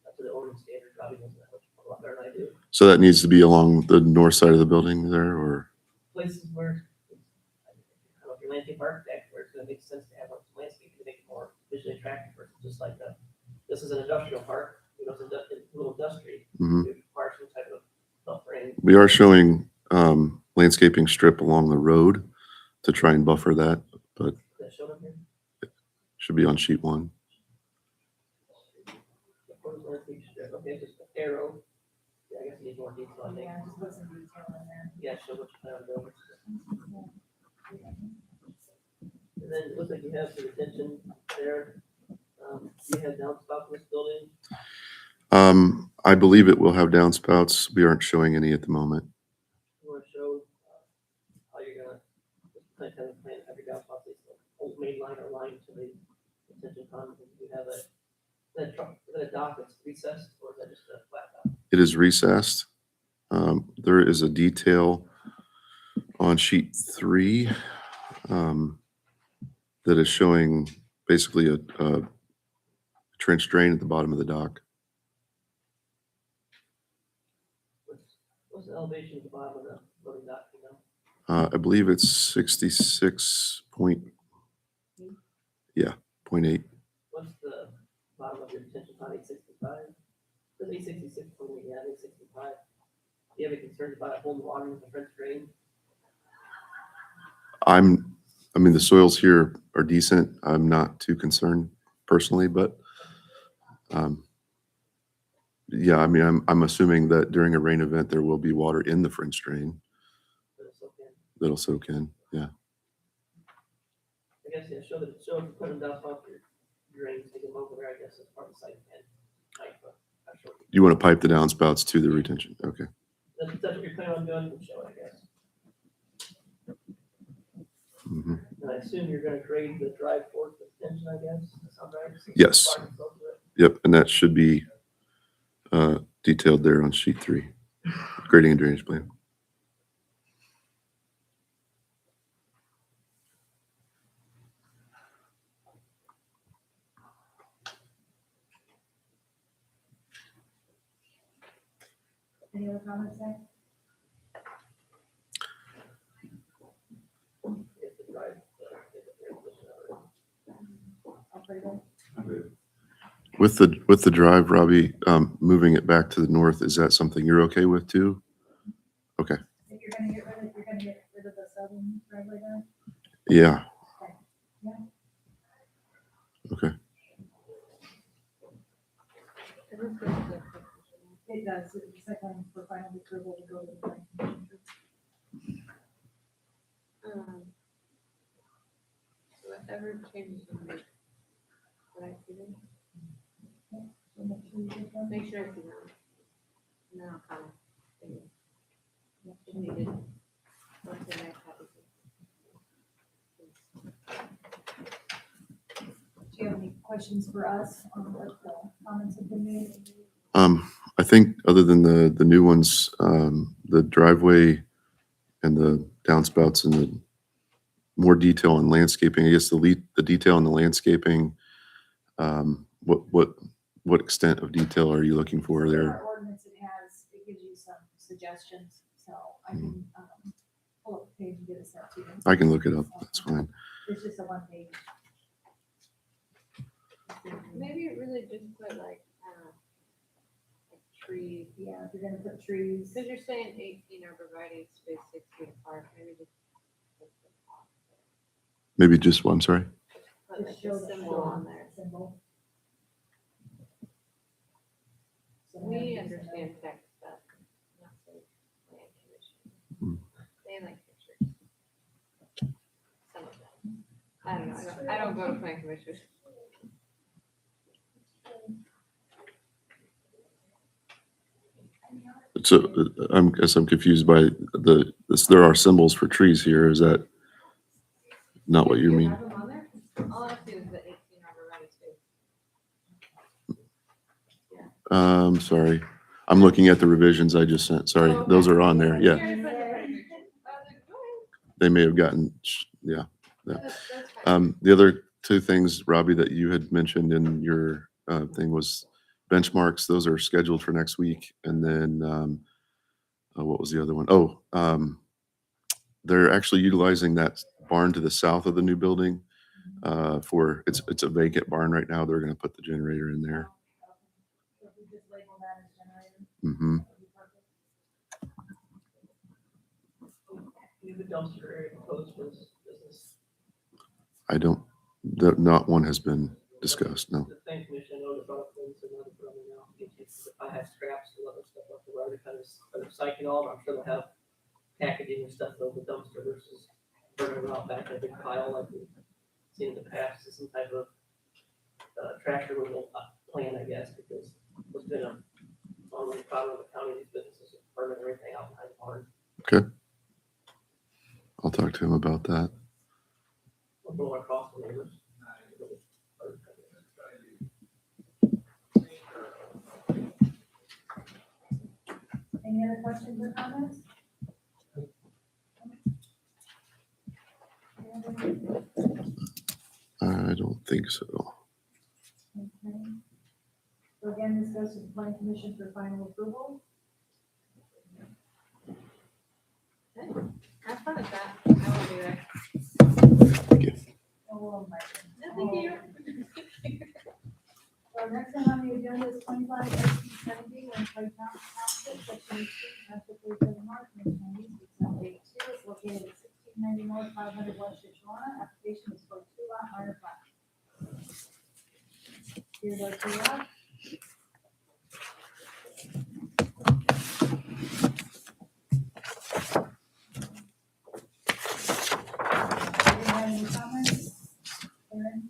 That's what the ordinance standard probably doesn't have much, a lot better than I do. So that needs to be along the north side of the building there, or? Places where, I don't know if you're landscape architect, where it's gonna make sense to have some landscaping to make it more visually attractive versus just like this is an industrial park, you know, it's a little industry. Mhm. It requires some type of buffering. We are showing landscaping strip along the road to try and buffer that, but That showed up here. should be on sheet 1. Okay, just an arrow. Yeah, I guess you need more detail, I think. Yeah, just put some detail in there. Yeah, show what you plan on doing. And then it looks like you have some attention there. You have downspouts in this building. I believe it will have downspouts. We aren't showing any at the moment. You want to show how you're gonna, kind of plan, have your downspouts, old main line or line to the attention pond. You have that truck, is that a dock that's recessed, or is that just a flat dock? It is recessed. There is a detail on sheet 3 that is showing basically a trench drain at the bottom of the dock. What's the elevation at the bottom of the loading dock, you know? I believe it's 66 point, yeah, 0.8. What's the bottom of your detention pond, 865? Does 866.8, yeah, 865. Do you have any concerns about it holding water with the French drain? I mean, the soils here are decent. I'm not too concerned personally, but yeah, I mean, I'm assuming that during a rain event, there will be water in the French drain that'll soak in, yeah. I guess, yeah, show if you put them down off your drains, take them over there, I guess, as part of the site plan. You want to pipe the downspouts to the retention, okay. That's what you're planning on doing, you can show it, I guess. Mhm. And I assume you're gonna grade the drive forward the detention, I guess, that sounds right? Yes. Yep, and that should be detailed there on sheet 3, grading and drainage plan. Any other comments there? I'll put it in. With the drive, Robbie, moving it back to the north, is that something you're okay with too? Okay, If you're gonna get rid of the southern driveway then? yeah. Yeah. Okay, It does, the second for final approval to go to the planning commission. Whatever changes you make. What I see them, So make sure you get that. make sure I see them. And then I'll comment. If needed. Once the next copy. Do you have any questions for us on what the comments have been made? I think other than the new ones, the driveway and the downspouts and the more detail on landscaping, I guess the detail on the landscaping, what extent of detail are you looking for In there? our ordinance, it gives you some suggestions, so I can, pull up the page and get it sent to you. I can look it up, that's fine. It's just a one page. Maybe it really just put like trees. Yeah, if you're gonna put trees. Because you're saying 18 arborvitae space 6 feet apart, maybe just. Maybe just one, sorry. Put like a symbol on there. Symbol. So We then- understand text stuff, not the land Hmm. commission. They like pictures. Some of them. I don't know, I don't go to plan commission. So guess I'm confused by there are symbols for trees here. Is that not what you mean? Have them on there? All I see is the 18 arborvitae space. Sorry. I'm looking at the revisions I just sent. Sorry, Oh, okay. those are on there. Yeah, I was like, go they may have gotten, yeah. ahead. That's fine. The other two things, Robbie, that you had mentioned in your thing was benchmarks. Those are scheduled for next week. And then what was the other one? Oh, they're actually utilizing that barn to the south of the new building for it's a vacant barn right now. They're going to put the generator in there. So if we just label that as generator. Hmm. that'd be perfect. You have a dumpster area proposed for this business. I don't. Not one has been discussed. No. The planning commission, I know the brought up things and other problem now. If I have scraps and other stuff up the road, they kind of recycling all, I'm sure they'll have packaging and stuff over the dumpster versus burning them out back in a big pile like we've seen in the past. It's some type of trash removal plan, I guess, because there's been a ongoing problem with the county, these businesses burning everything out behind the barn. Okay. I'll talk to him about that. We'll go across the neighbors. other questions or comments? I don't think so. Okay. So again, this goes to the plan commission for final approval. Have fun with that. I will do it. Oh, my. No, thank you. So next thing on the agenda is 25 70 when Clay Township, section 18, township 37 north, and Chinese, zone 82, is located at 1690 north, 500 west Shawna. Application is for 2-lot minor plat. Here's our 2-lot. Anybody have any comments? Aaron?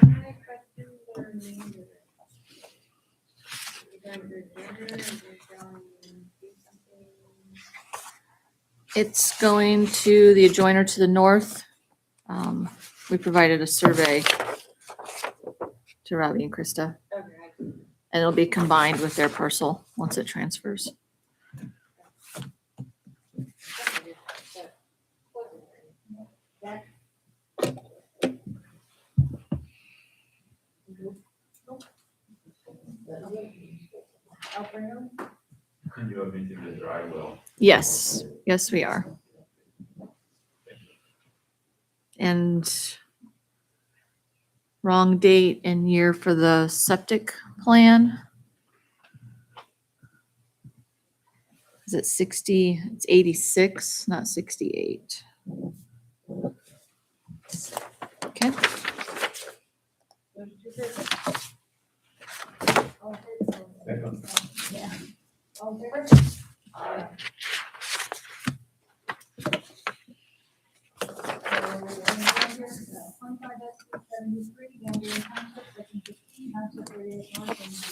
My questions are needed. You guys are gender, and you're going to do something. It's going to the adjoiner to the north. We provided a survey to Robbie and Krista, Okay. and it'll be combined with their parcel once it transfers. Jack? Alfredo? And you have been to the dry well. Yes, yes, we are. And wrong date and year for the septic plan. Is it 60? It's 86, not 68. Okay. All in favor? Second. Yeah. All in favor? So, we're going here, 25 SP 73, Gambier Township, section 15, township 38 north, and the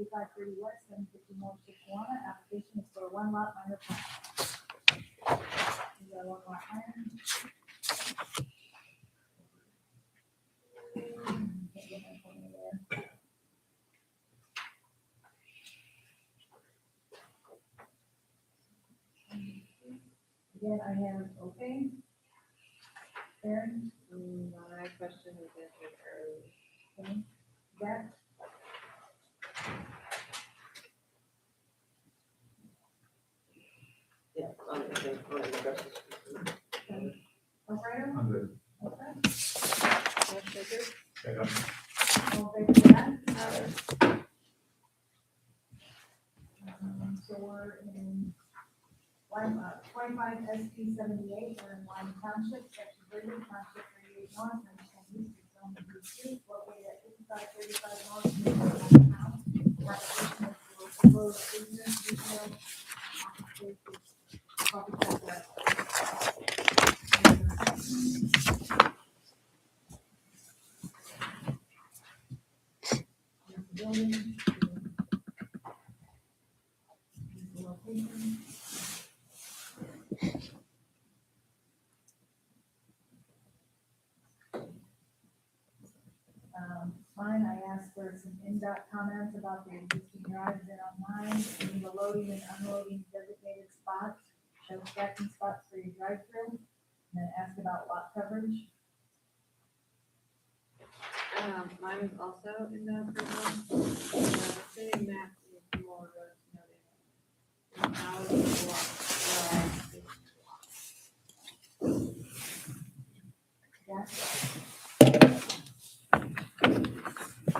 8530 west, 750 north, Shawna. Application is for 1-lot minor plat. Is that 1-lot minor? Can't get my phone there. Again, I have, okay. Aaron, My question was answered earlier. okay, Jack, Yeah, I'm gonna say, I'm gonna address this. Alfredo, I'm good. okay. Second. All in favor of that? So we're in 25 SP 78, we're in Lime Township, section 30, township 38 north, and Chinese, zone B2, located at 5535 north, Newton Town. Application is for proposed business, retail, office spaces, coffee shop, restaurant. Building. Location. Mine, I asked for some in-depth comments about the existing drives in online, and the loading and unloading designated spots, show stacking spots for your drive-through, and then ask about lot coverage. Mine was also in the approval. City map is more roads noted. How is the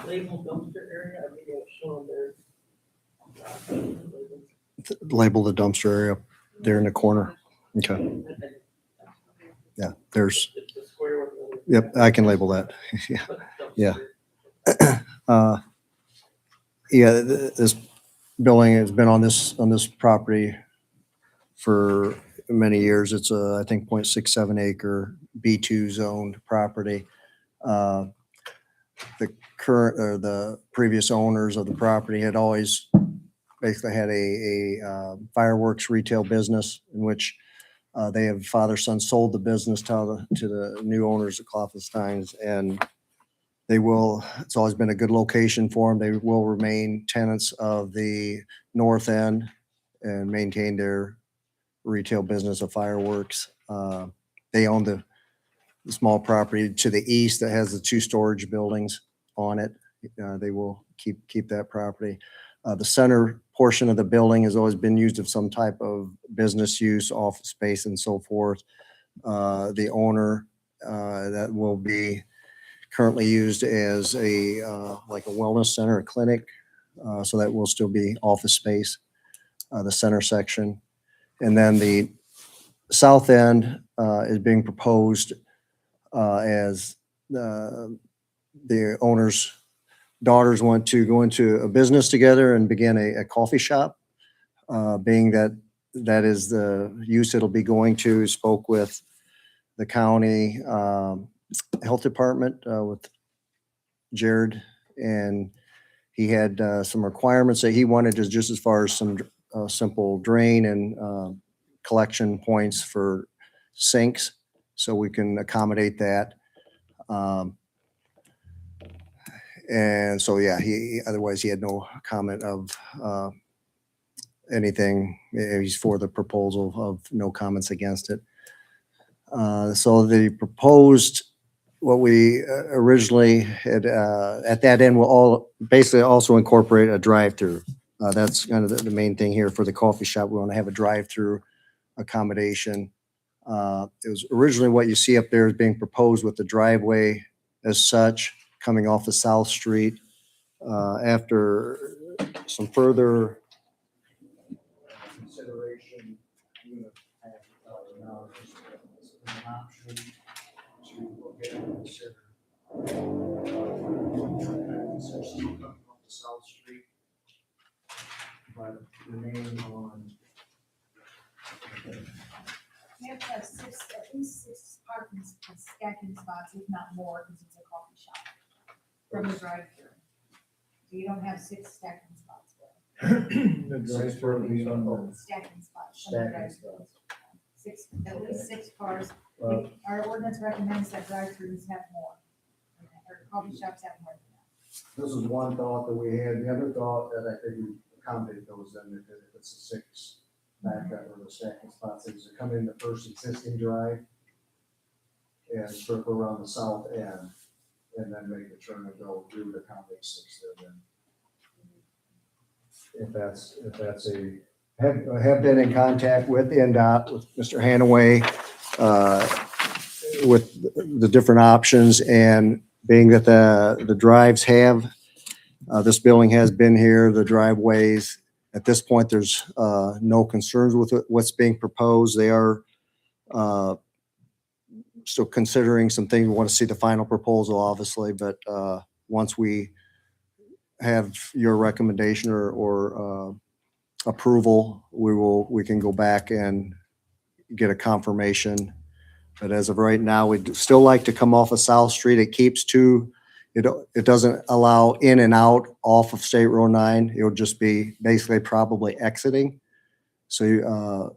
Label dumpster area, I mean, it's shown there. Label the dumpster area there in the corner. Okay, yeah, there's, It's the square with the. yep, I can label that. Yeah. Yeah. This building has been on this property for many years. It's a, I think, 0.67 acre B2 zoned property. The current, or the previous owners of the property had always basically had a fireworks retail business in which they have father, son sold the business to the new owners of Klopfenstein's, and They will, it's always been a good location for them. They will remain tenants of the north end and maintain their retail business of fireworks. They own the small property to the east that has the 2 storage buildings on it. They will keep that property. The center portion of the building has always been used of some type of business use, office space and so forth. The owner, that will be currently used as a, like a wellness center, a clinic. So that will still be office space, the center section. And then the south end is being proposed as the owner's daughters want to go into a business together and begin a coffee shop. Being that that is the use it'll be going to, spoke with the county health department with Jared, and he had some requirements that he wanted, just as far as some simple drain and collection points for sinks, so we can accommodate that. And so, yeah, otherwise he had no comment of anything. He's for the proposal, of no comments against it. So the proposed, what we originally had at that end will all basically also incorporate a drive-through. That's kind of the main thing here for the coffee shop. We want to have a drive-through accommodation. It was originally what you see up there is being proposed with the driveway as such, coming off of South Street. After some further consideration, we would have now just an option to look at and consider. Essentially coming off the South Street, but remain on. We have to have at least 6 parking stacking spots, if not more, because it's a coffee shop from the drive-through. So you don't have 6 stacking spots there. The drive-through will be on the Stacking spots. from the stacking drive-through. spots. At least 6 cars. Well, Our ordinance recommends that drive-throughs have more. Or coffee shops have more than that. This is one thought that we had. The other thought that I think we accommodate those in, if it's a 6 backup or the stacking spots, is to come in the first existing drive and circle around the south end and then make the turn and go through to accommodate 6 there then. If that's have been in contact with NDOT, with Mr. Hanaway, with the different options, and being that the drives have, this building has been here, the driveways, at this point, there's no concerns with what's being proposed. They are still considering some things. We want to see the final proposal, obviously, but once we have your recommendation or approval, we can go back and get a confirmation. But as of right now, we'd still like to come off of South Street. It keeps it doesn't allow in and out off of State Road 9. It would just be basically probably exiting. So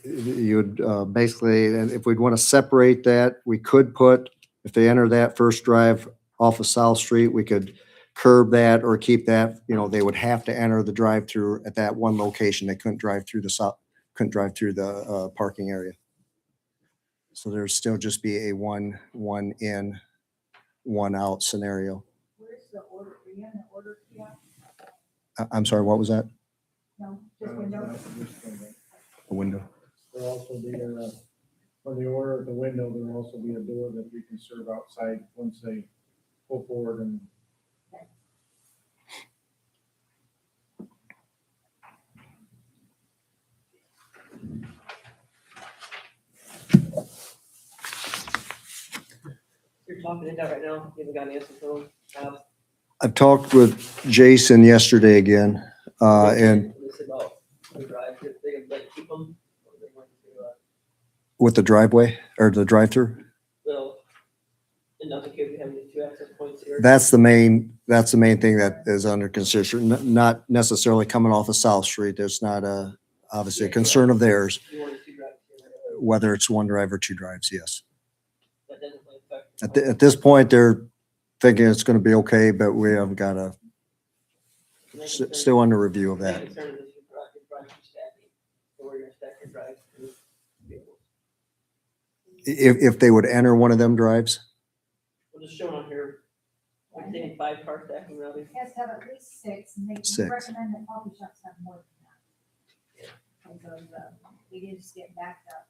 you would basically, and if we'd want to separate that, we could put, if they enter that first drive off of South Street, we could curb that or keep that. They would have to enter the drive-through at that one location. They couldn't drive through the parking area. So there'd still just be a one in, one out scenario. Where's the order? Are you in the order kiosk? I'm sorry, what was that? No, just window. A window. There'll also be on the order at the window, there'll also be a door that we can serve outside once they pull forward and. You're talking to that right now, you haven't got an answer from them. I've talked with Jason yesterday again, and They said, oh, the drive, they like keep them, or they want to, with the driveway or the drive-through. well, and not the case, we have the 2 access points here. That's the main thing that is under consideration, not necessarily coming off of South Street. There's not obviously a concern of theirs, You wanted 2 drives here. whether it's one drive or 2 drives, yes. That doesn't really affect. At this point, they're thinking it's gonna be okay, but we haven't got a, My concern- still under review of My that. concern is your drive through stacking, so where you're gonna stack your drive through vehicles. If they would enter one of them drives, Well, just showing on here, we're taking 5 car stacking, Robbie. It has to have at least 6, and they Six. recommend that coffee shops have more than that. Because, they can just get backed up.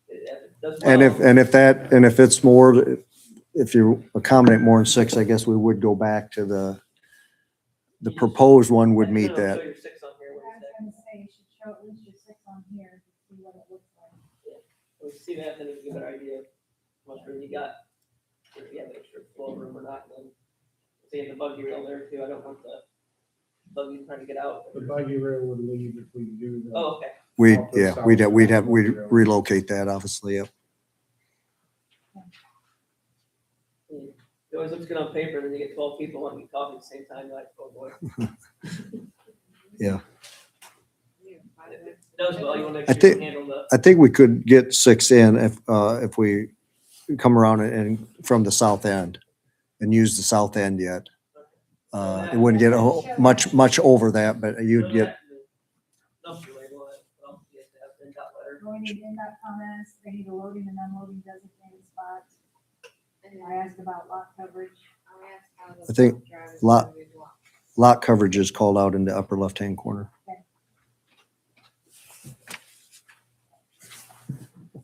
It does and well. if it's more, if you accommodate more than 6, I guess we would go back to the proposed one would meet Show that. your 6 on here, I where was you're gonna say, you should show at least your 6 on here to see what it looks like. stacking. When we see that, then we get a better idea of how much room you got. If you have extra flow room or not, and then say the buggy rail there too, I don't want the buggy trying to get out. The buggy rail would leave if we do the. Oh, okay. We'd relocate that, obviously, yep. It always looks good on paper, then you get 12 people wanting to get coffee at the same time, you're like, oh boy. Yeah. It does well, you wanna make I sure you think- can handle the. I think we could get 6 in if we come around and from the south end and use the south end yet. It wouldn't get much over that, but you'd get, Dumpster label, well, you have to have the dot letter. Going to in-dot comments, they need a loading and unloading designated spots. I asked about lot coverage. I think lot coverage is called out in the upper left-hand corner.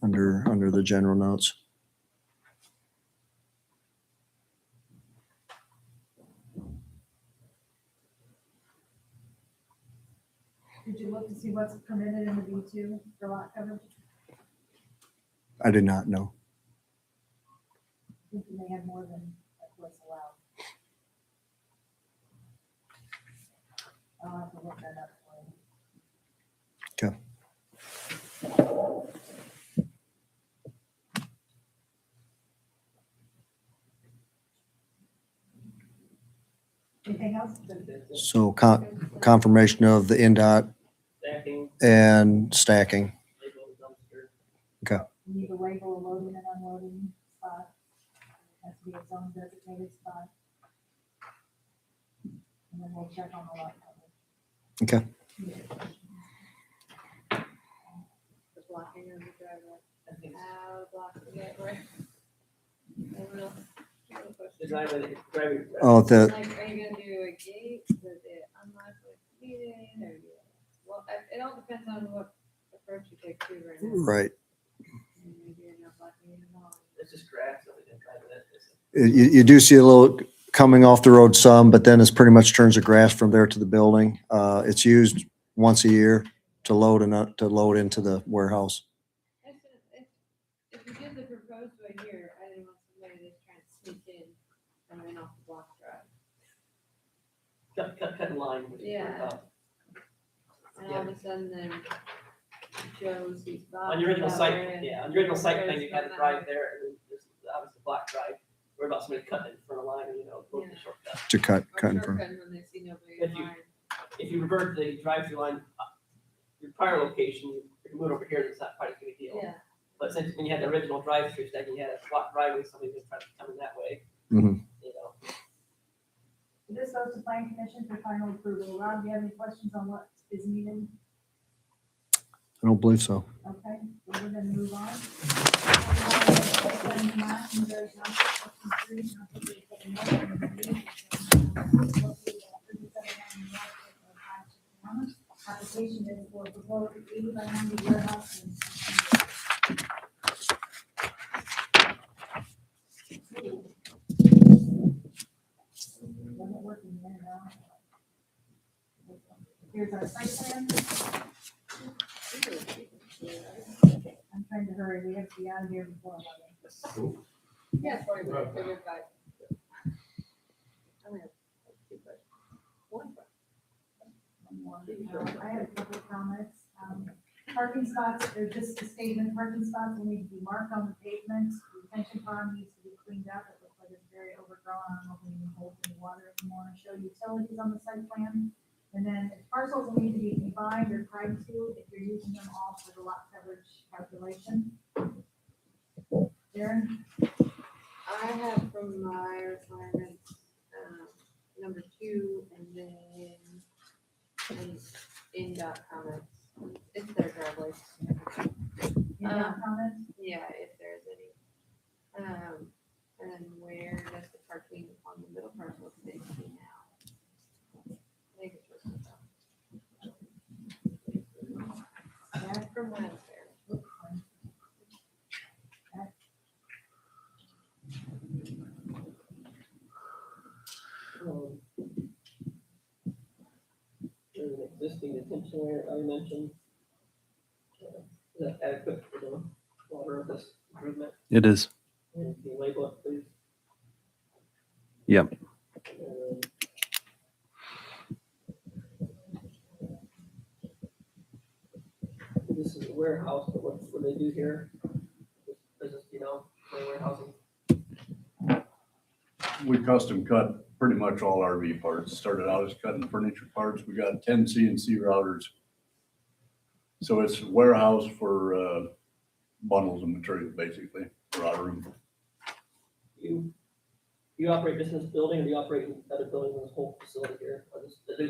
Under the general notes. Did you look to see what's permitted in the B2 for lot coverage? I did not know. I think you may have more than what's allowed. I'll have to look that up for you. Okay. Anything else? So confirmation of the NDOT Stacking, and stacking. label, dumpster. You need to label a loading and unloading spot. Has to be its own designated spot. And then we'll check on the lot coverage. Okay. The blocking of the driveway. I think How block the driveway? Anyone else? Any questions? the driveway. Oh, the, Like, are you gonna do a gate with it unlocked with needed, or, well, it all depends on what approach you take too right now. right. Maybe you're not blocking it at all. It's just grass, so we didn't drive it. You do see a little coming off the road some, but then it's pretty much turns of grass from there to the building. It's used once a year to load into the warehouse. If you did the proposed way here, I didn't want somebody to try and sneak in coming off the block drive. Cut in line. with it, Yeah. And all of a sudden then Joe sees Bob. On your original that site, way, and yeah, on your original site Joe's plan, you had to going drive that there, and then there's obviously block drive. Worry about somebody cutting in front of line, or, go to the Yeah. shortcut. To cut way. Or in front. shortcutting when they see nobody If in you- line. If you revert the drive-through line, your prior location, you can move it over here, it's not quite as big a deal. Yeah. But since when you had the original drive-through stack, you had a block driveway, somebody was trying to come in that way, Mhm. This goes to plan commission for final approval. Rob, do you have any questions on what is needed? I don't believe so. Okay, well, we're gonna move on. Application is for proposed 80 by 90 warehouse. Wasn't working there now. Here's our site plan. I'm trying to hurry, we have to be out of here before 11. Yeah, 40 minutes, 35. I only have 2 questions. One question. I had a couple of comments. Parking spots, they're just a statement, parking spots will need to be marked on the pavement. Retention pond needs to be cleaned up. It looks like it's very overgrown. I don't know if we can hold any water anymore. Show utilities on the site plan. And then parcels will need to be combined or tied to if you're using them all for the lot coverage calculation. Darren? I have from my requirements two, and then an NDOT comments. It's their driveway. Comments? Yeah, if there's any. And then where does the parking on the middle parcel stay now? I think it's just. Back from last there. There's an existing detention area I mentioned. Is that adequate for the water of this improvement? It is. And can you label it, please? Yep. And this is a warehouse, but what do they do here? This is, warehousing. We custom cut pretty much all RV parts. Started out as cutting furniture parts. We got 10 CNC routers. So it's a warehouse for bundles of material, basically, router room. You operate just in this building, or do you operate in other buildings in this whole facility here?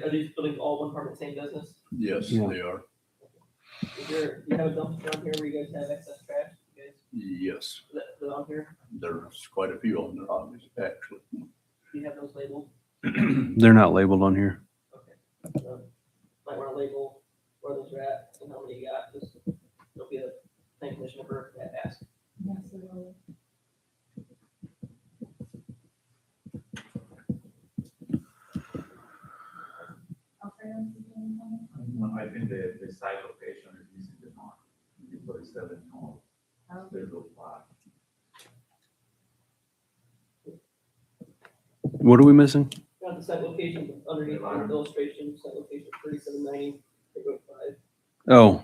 Are these buildings all one part of the same business? Yes, Yeah. they are. Do you have a dumpster on here where you guys have excess trash? You guys, Yes, is that on here? there's quite a few on there, obviously, actually. Do you have those labeled? They're not labeled on here. Okay. Might want to label where those are at and how many you got, just, there'll be a thing commission member that asks. Yes, it will. Alfredo, did you have any comments? No, I think the site location is missing the mark. You put 7 on, there's no plot. What are we missing? Got the site location underneath the illustration, site location 3790, Road 5. Oh,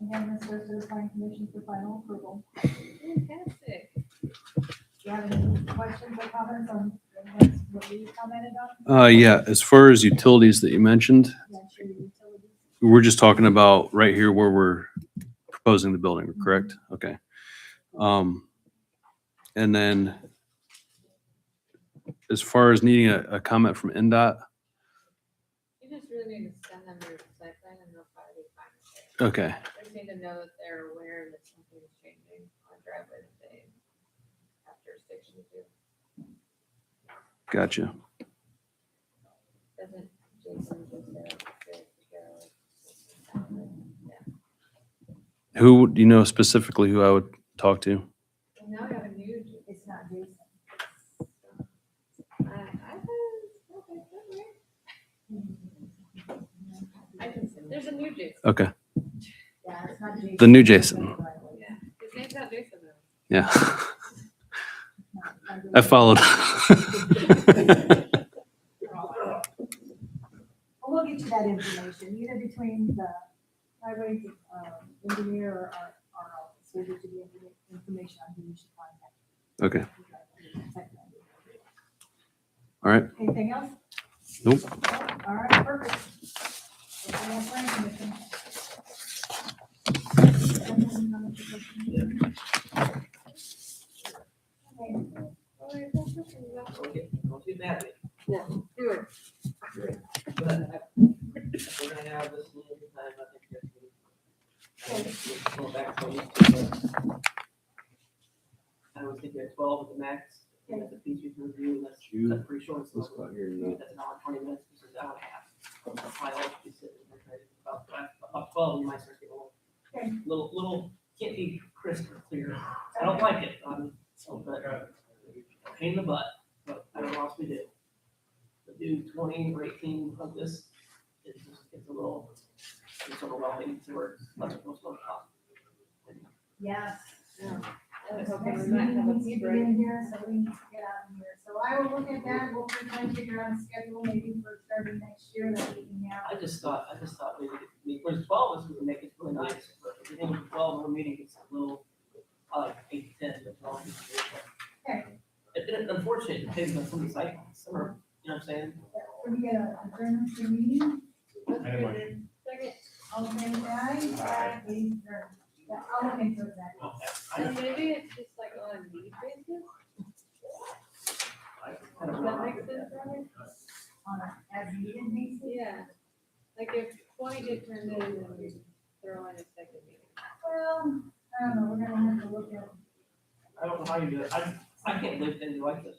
Again, this goes to the planning commission for final approval. Fantastic. Do you have any questions or comments on what we commented on? yeah, as far as utilities that you mentioned, Yeah, sure, utilities. we're just talking about right here where we're proposing the building, correct? Okay. And then as far as needing a comment from NDOT, You just really need to send them your site plan and they'll probably be fine with it. okay, They just need to know that they're aware that something is changing on driveway that they have jurisdiction to. gotcha. Doesn't Jason just say, yeah. Who, do you know specifically who I would talk to? And now we have a new, It's not Jason. I can say, there's a new Jason. Okay, Yeah, it's not Jason. the new Jason. Yeah, his name's not Jason though. Yeah. I followed. Well, we'll get you that information, either between the highway engineer or our office, we'll get you the information on who you should contact. Okay, all right. Anything else? Nope. All right, perfect. Okay, that's planning commission. Okay. Don't get mad at me. Yeah, do it. But we're gonna have this a little bit of time, I think. Go back to I was thinking at 12 at the max, and that's a features review, that's pretty short. So that's an hour and 20 minutes, this is an hour and a half. That's why I like to be sitting there trying to about 12, you might start getting a little, can't be crisp or clear. I don't like it, but pain in the butt, but I don't know what else we do. To do 20 or 18 of this, it's a little, it's overwhelming to work, that's what most of the cost. Yes. Yeah. Next Okay, we meeting, might have we a need to get in here, so we need to get out of here. So I will look at that, we'll try and figure out a schedule maybe for starting next year, that we can have. I just thought maybe, whereas 12 is gonna make it really nice, but if you're doing 12 in a meeting, it's a little, I like 8 to 10, but 12 is Okay. It unfortunately depends on somebody's cycle, some are, you know what I'm saying? Can we get a adjournment to the meeting? Let's Second. All in favor, say aye. Please, or, yeah, I'll look into it then. And maybe it's just like on a need basis. Does that make sense, Robert? On a as needed basis. Yeah, like if 20 get turned in, then we throw in a second meeting. Well, I don't know, we're gonna have to look at. I don't know how you do it. I can't live things like this.